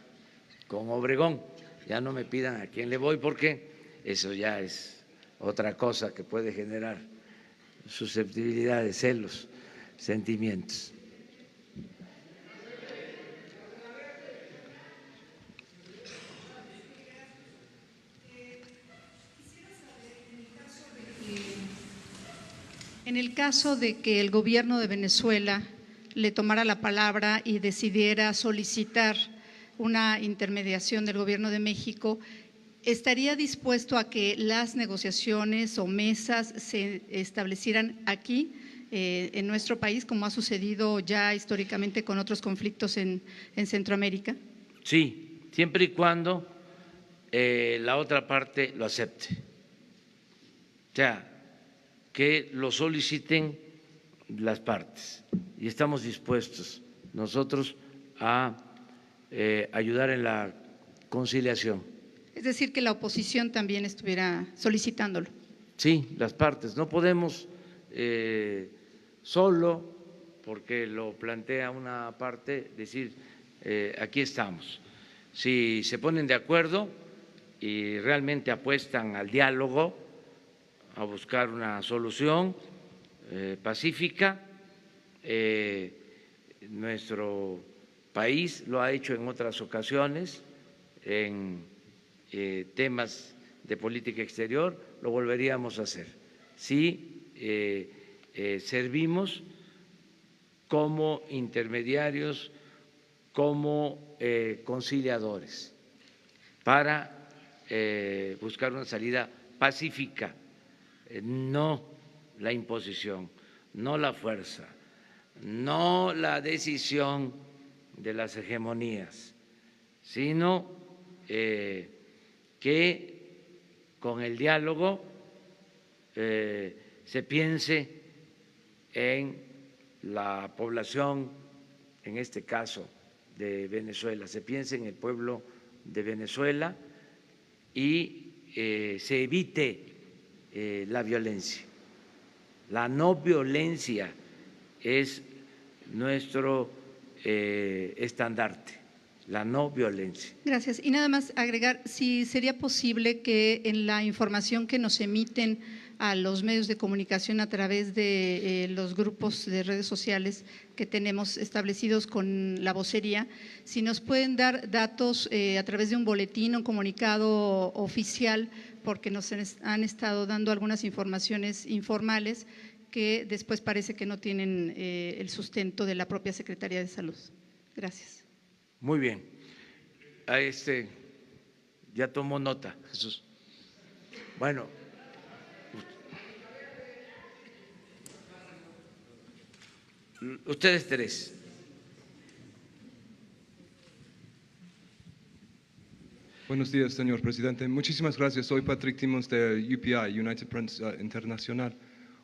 con Obregón. Ya no me pidan a quién le voy porque eso ya es otra cosa que puede generar susceptibilidades, celos, sentimientos. En el caso de que el gobierno de Venezuela le tomara la palabra y decidiera solicitar una intermediación del gobierno de México, ¿estaría dispuesto a que las negociaciones o mesas se establecieran aquí, en nuestro país, como ha sucedido ya históricamente con otros conflictos en Centroamérica? Sí, siempre y cuando la otra parte lo acepte. O sea, que lo soliciten las partes y estamos dispuestos nosotros a ayudar en la conciliación. Es decir, que la oposición también estuviera solicitándolo. Sí, las partes. No podemos solo, porque lo plantea una parte, decir aquí estamos. Si se ponen de acuerdo y realmente apuestan al diálogo, a buscar una solución pacífica, nuestro país lo ha hecho en otras ocasiones en temas de política exterior, lo volveríamos a hacer. Sí, servimos como intermediarios, como conciliadores, para buscar una salida pacífica, no la imposición, no la fuerza, no la decisión de las hegemonías, sino que con el diálogo se piense en la población, en este caso de Venezuela, se piense en el pueblo de Venezuela y se evite la violencia. La no violencia es nuestro estandarte, la no violencia. Gracias. Y nada más agregar, si sería posible que en la información que nos emiten a los medios de comunicación a través de los grupos de redes sociales que tenemos establecidos con la vocería, si nos pueden dar datos a través de un boletín, un comunicado oficial, porque nos han estado dando algunas informaciones informales que después parece que no tienen el sustento de la propia Secretaría de Salud. Gracias. Muy bien. Ya tomó nota, Jesús. Bueno, ustedes tres. Buenos días, señor presidente. Muchísimas gracias. Soy Patrick Timos de UPI, United Press Internacional.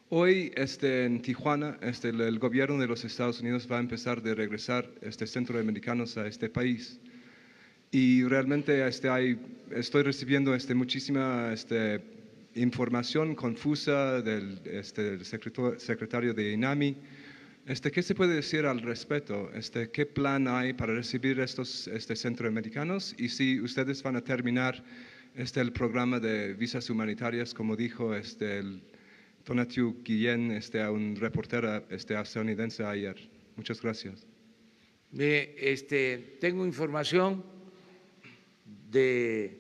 Hoy en Tijuana el gobierno de los Estados Unidos va a empezar a regresar centroamericanos a este país. Y realmente estoy recibiendo muchísima información confusa del secretario de INAMI. ¿Qué se puede decir al respecto? ¿Qué plan hay para recibir estos centroamericanos? Y si ustedes van a terminar el programa de visas humanitarias, como dijo el Tonatiuh Guillén a un reportero estadounidense ayer. Muchas gracias. Tengo información de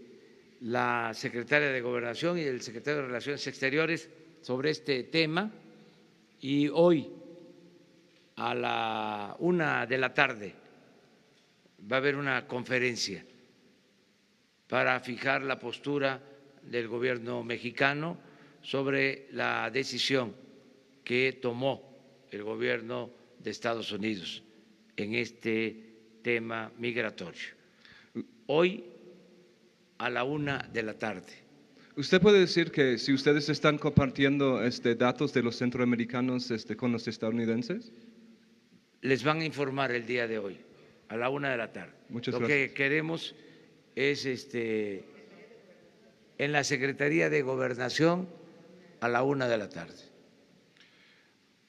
la secretaria de Gobernación y del secretario de Relaciones Exteriores sobre este tema, y hoy a la 1:00 p.m. va a haber una conferencia para fijar la postura del gobierno mexicano sobre la decisión que tomó el gobierno de Estados Unidos en este tema migratorio. Hoy a la 1:00 p.m. ¿Usted puede decir que si ustedes están compartiendo datos de los centroamericanos con los estadounidenses? Les van a informar el día de hoy, a la 1:00 p.m. Muchas Lo gracias. que queremos es en la Secretaría de Gobernación a la 1:00 p.m.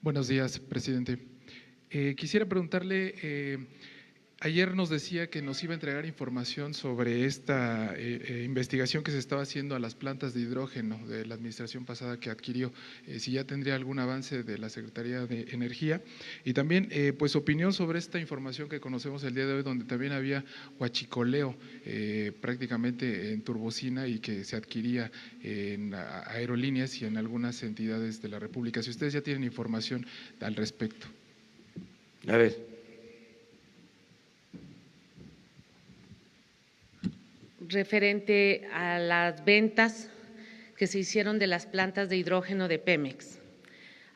Buenos días, presidente. Quisiera preguntarle, ayer nos decía que nos iba a entregar información sobre esta investigación que se estaba haciendo a las plantas de hidrógeno de la administración pasada que adquirió, si ya tendría algún avance de la Secretaría de Energía, y también pues opinión sobre esta información que conocemos el día de hoy, donde también había huachicoleo prácticamente en turbocina y que se adquiría en aerolíneas y en algunas entidades de la República. Si ustedes ya tienen información al respecto. A ver. Referente a las ventas que se hicieron de las plantas de hidrógeno de Pemex.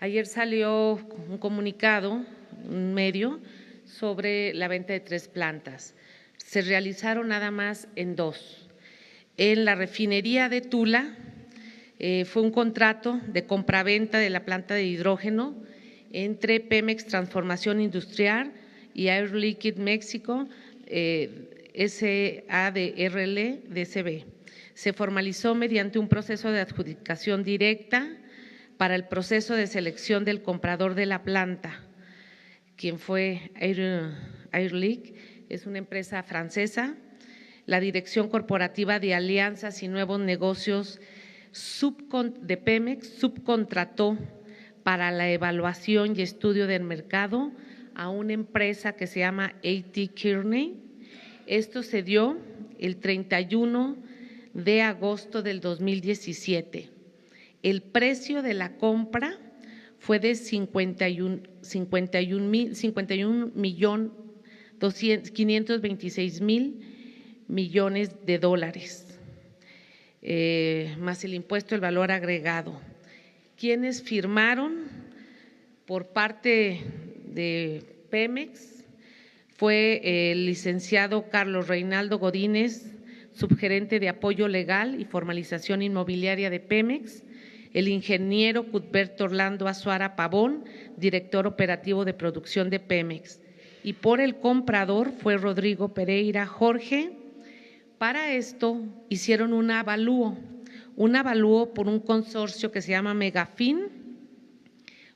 Ayer salió un comunicado, un medio, sobre la venta de 3 plantas. Se realizaron nada más en 2. En la refinería de Tula fue un contrato de compraventa de la planta de hidrógeno entre Pemex Transformación Industrial y Air Liquide México, SADRL DCB. Se formalizó mediante un proceso de adjudicación directa para el proceso de selección del comprador de la planta, quien fue Air Liquide, es una empresa francesa. La Dirección Corporativa de Alianzas y Nuevos Negocios de Pemex subcontrató para la evaluación y estudio del mercado a una empresa que se llama A.T. Kearney. Esto se dio el 31 de agosto del 2017. El precio de la compra fue de 51.526.000 millones de dólares, más el impuesto del valor agregado. ¿Quiénes firmaron por parte de Pemex? Fue el licenciado Carlos Reinaldo Godínez, subgerente de apoyo legal y formalización inmobiliaria de Pemex, el ingeniero Cuthberto Orlando Azuara Pavón, director operativo de producción de Pemex, y por el comprador fue Rodrigo Pereira Jorge. Para esto hicieron un avalúo por un consorcio que se llama Megafin,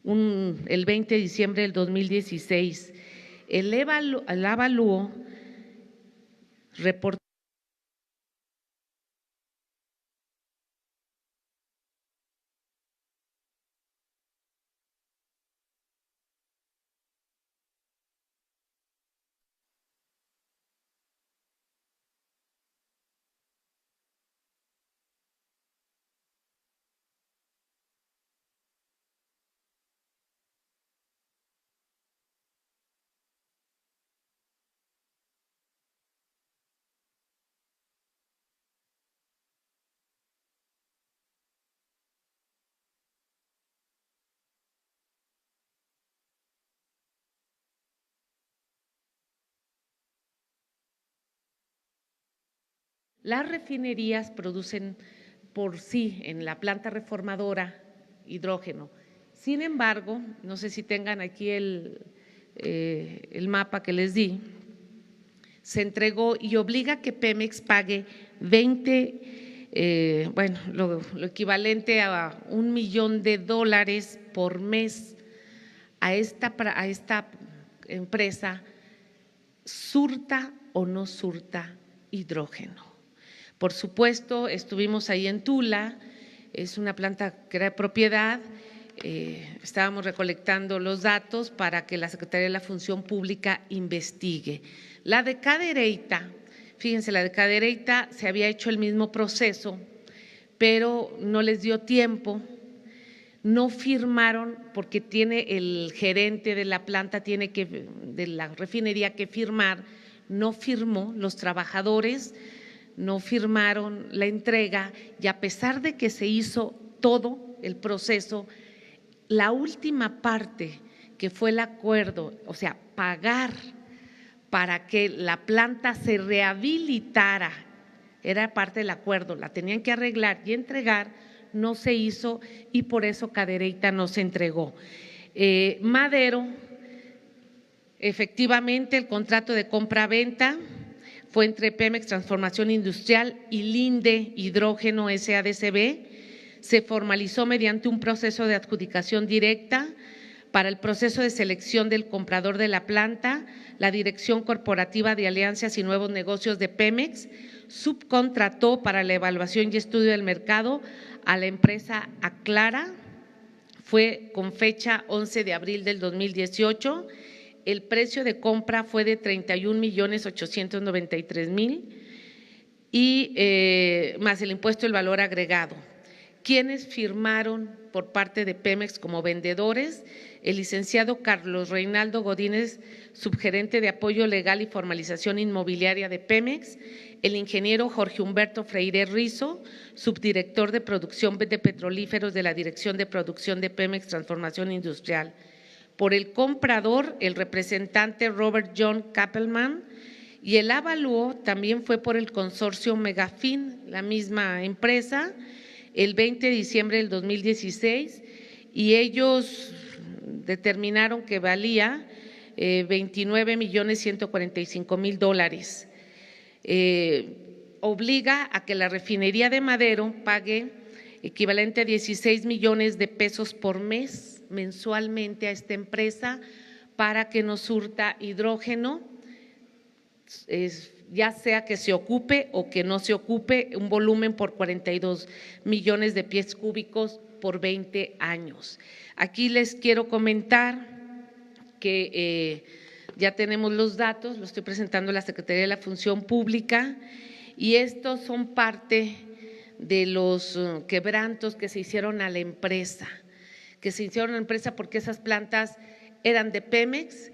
el 20 de diciembre del 2016. El avalúo reportó las refinerías producen por sí en la planta reformadora hidrógeno. Sin embargo, no sé si tengan aquí el mapa que les di, se entregó y obliga a que Pemex pague lo equivalente a $1 millón por mes a esta empresa, surta o no surta hidrógeno. Por supuesto, estuvimos ahí en Tula, es una planta que era de propiedad, estábamos recolectando los datos para que la Secretaría de la Función Pública investigue. La de Cadereyta, fíjense, la de Cadereyta se había hecho el mismo proceso, pero no les dio tiempo, no firmaron porque tiene el gerente de la planta, de la refinería que firmar, no firmó, los trabajadores no firmaron la entrega y a pesar de que se hizo todo el proceso, la última parte que fue el acuerdo, o sea, pagar para que la planta se rehabilitara, era parte del acuerdo, la tenían que arreglar y entregar, no se hizo y por eso Cadereyta no se entregó. Madero, efectivamente el contrato de compra-venta fue entre Pemex Transformación Industrial y Linde Hidrógeno SADCB, se formalizó mediante un proceso de adjudicación directa. Para el proceso de selección del comprador de la planta, la Dirección Corporativa de Alianzas y Nuevos Negocios de Pemex subcontrató para la evaluación y estudio del mercado a la empresa Aclara, fue con fecha 11 de abril del 2018, el precio de compra fue de 31.893.000 y más el impuesto del valor agregado. ¿Quiénes firmaron por parte de Pemex como vendedores? El licenciado Carlos Reinaldo Godínez, subgerente de apoyo legal y formalización inmobiliaria de Pemex, el ingeniero Jorge Humberto Freire Rizo, subdirector de producción de petrolíferos de la Dirección de Producción de Pemex Transformación Industrial. Por el comprador, el representante Robert John Kappelman, y el avalúo también fue por el consorcio Megafin, la misma empresa, el 20 de diciembre del 2016, y ellos determinaron que valía 29.145.000 dólares. Obliga a que la refinería de Madero pague equivalente a 16 millones de pesos por mes mensualmente a esta empresa para que nos surta hidrógeno, ya sea que se ocupe o que no se ocupe, un volumen por 42 millones de pies cúbicos por 20 años. Aquí les quiero comentar que ya tenemos los datos, lo estoy presentando a la Secretaría de la Función Pública y estos son parte de los quebrantos que se hicieron a la empresa, porque esas plantas eran de Pemex.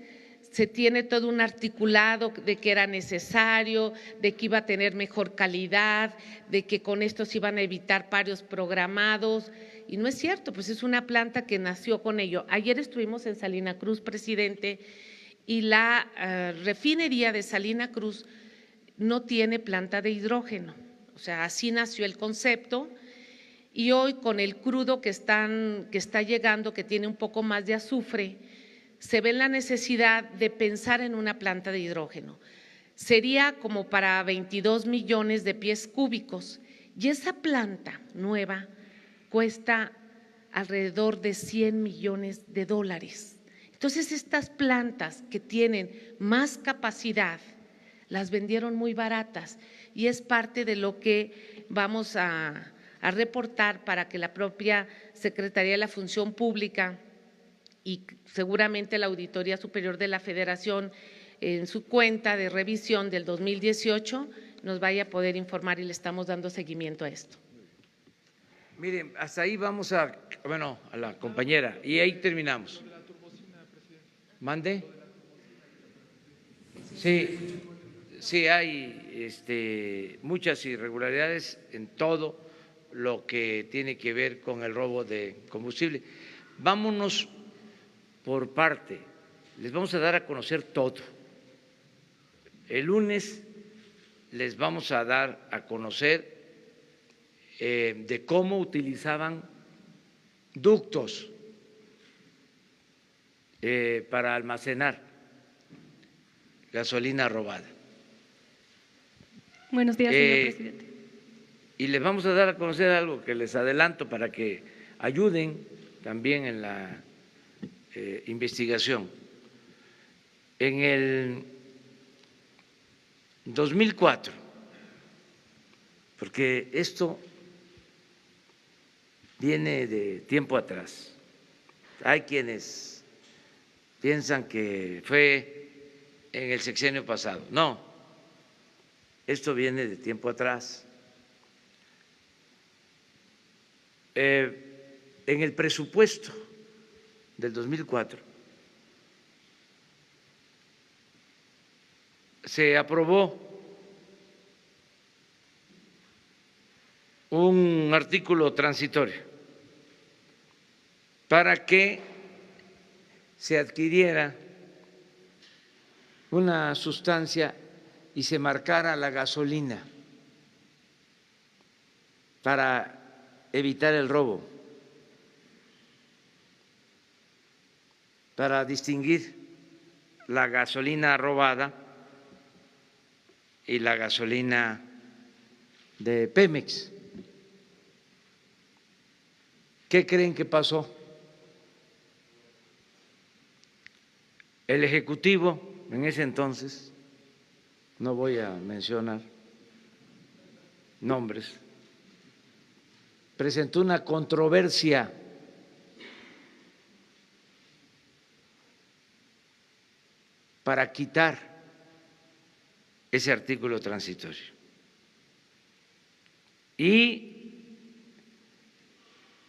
Se tiene todo un articulado de que era necesario, de que iba a tener mejor calidad, de que con esto se iban a evitar paros programados, y no es cierto, pues es una planta que nació con ello. Ayer estuvimos en Salina Cruz, presidente, y la refinería de Salina Cruz no tiene planta de hidrógeno, o sea, así nació el concepto, y hoy con el crudo que está llegando, que tiene un poco más de azufre, se ve la necesidad de pensar en una planta de hidrógeno. Sería como para 22 millones de pies cúbicos, y esa planta nueva cuesta alrededor de 100 millones de dólares. Entonces, estas plantas que tienen más capacidad las vendieron muy baratas, y es parte de lo que vamos a reportar para que la propia Secretaría de la Función Pública y seguramente la Auditoría Superior de la Federación en su cuenta de revisión del 2018 nos vaya a poder informar, y le estamos dando seguimiento a esto. Miren, hasta ahí vamos a la compañera, y ahí terminamos. ¿Mande? Sí, hay muchas irregularidades en todo lo que tiene que ver con el robo de combustible. Vámonos por parte, les vamos a dar a conocer todo. El lunes les vamos a dar a conocer de cómo utilizaban ductos para almacenar gasolina robada. Buenos días, señor presidente. Y les vamos a dar a conocer algo que les adelanto para que ayuden también en la investigación. En el 2004, porque esto viene de tiempo atrás, hay quienes piensan que fue en el sexenio pasado. No, esto viene de tiempo atrás. En el presupuesto del 2004 se aprobó un artículo transitorio para que se adquiriera una sustancia y se marcara la gasolina para evitar el robo, para distinguir la gasolina robada y la gasolina de Pemex. ¿Qué creen que pasó? El Ejecutivo en ese entonces, no voy a mencionar nombres, presentó una controversia para quitar ese artículo transitorio. Y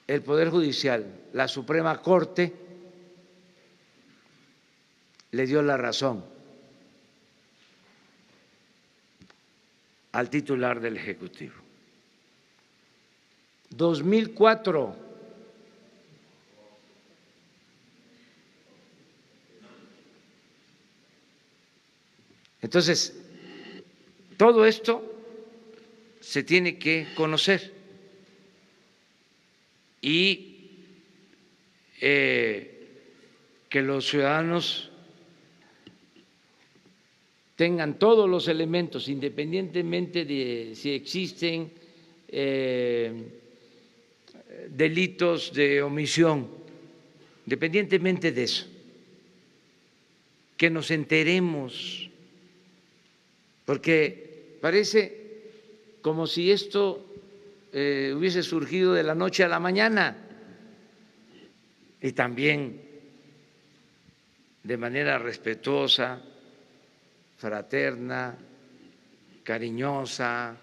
el Poder Judicial, la Suprema Corte, le dio la razón al titular del Ejecutivo. 2004. Entonces, todo esto se tiene que conocer y que los ciudadanos tengan todos los elementos, independientemente de si existen delitos de omisión, independientemente de eso, que nos enteremos, porque parece como si esto hubiese surgido de la noche a la mañana, y también de manera respetuosa, fraterna, cariñosa,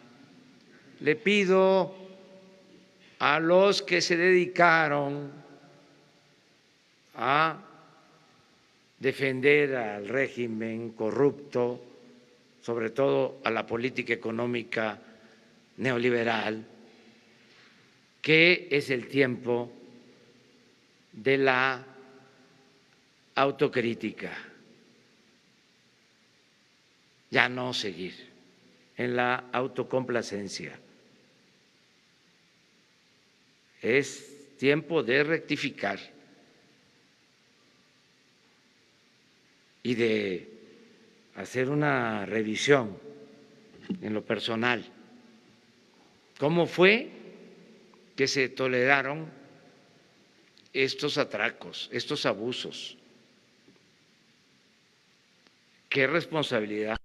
le pido a los que se dedicaron a defender al régimen corrupto, sobre todo a la política económica neoliberal, que es el tiempo de la autocrítica, ya no seguir en la autocomplacencia. Es tiempo de rectificar y de hacer una revisión en lo personal. ¿Cómo fue que se toleraron estos atracos, estos abusos? ¿Qué responsabilidad?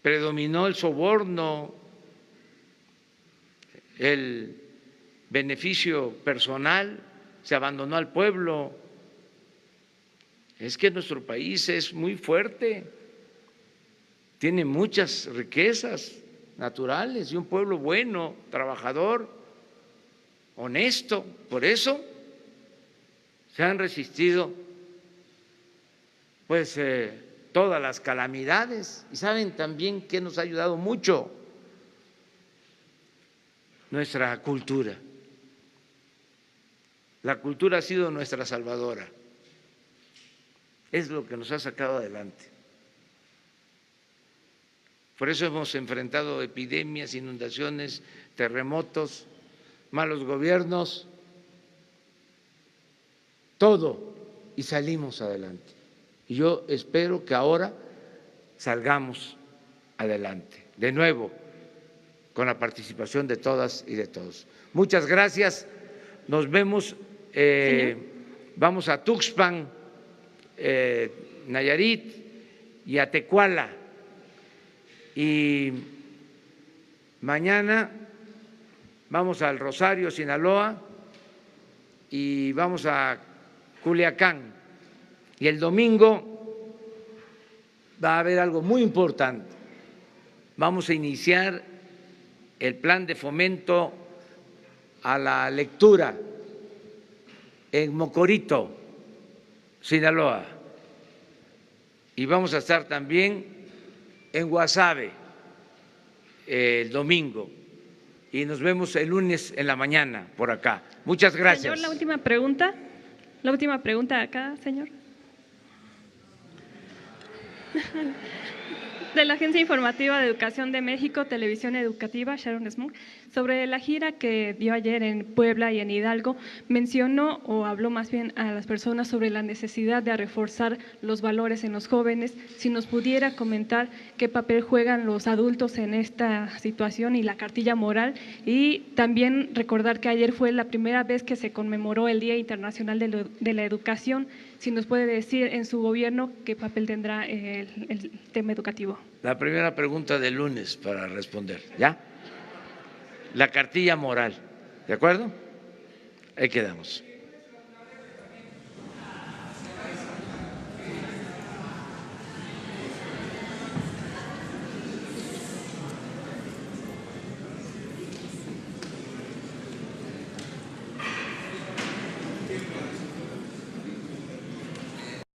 Predominó el soborno, el beneficio personal, se abandonó al pueblo. Es que nuestro país es muy fuerte, tiene muchas riquezas naturales y un pueblo bueno, trabajador, honesto. Por eso se han resistido pues todas las calamidades. Y saben también que nos ha ayudado mucho nuestra cultura. La cultura ha sido nuestra salvadora, es lo que nos ha sacado adelante. Por eso hemos enfrentado epidemias, inundaciones, terremotos, malos gobiernos, todo, y salimos adelante. Y yo espero que ahora salgamos adelante, de nuevo, con la participación de todas y de todos. Muchas gracias, nos vemos, vamos a Tuxpan, Nayarit y a Tecuala, y mañana vamos al Rosario, Sinaloa, y vamos a Culiacán. Y el domingo va a haber algo muy importante. Vamos a iniciar el plan de fomento a la lectura en Mocorito, Sinaloa. Y vamos a estar también en Guasave el domingo. Y nos vemos el lunes en la mañana por acá. Muchas gracias. Señor, la última pregunta. La última pregunta acá, señor. De la Agencia Informativa de Educación de México, Televisión Educativa, Sharon Smoke, sobre la gira que dio ayer en Puebla y en Hidalgo, mencionó o habló más bien a las personas sobre la necesidad de reforzar los valores en los jóvenes. Si nos pudiera comentar qué papel juegan los adultos en esta situación y la cartilla moral, y también recordar que ayer fue la primera vez que se conmemoró el Día Internacional de la Educación. Si nos puede decir en su gobierno qué papel tendrá el tema educativo. La primera pregunta del lunes para responder, ¿ya? La cartilla moral, ¿de acuerdo? Ahí quedamos.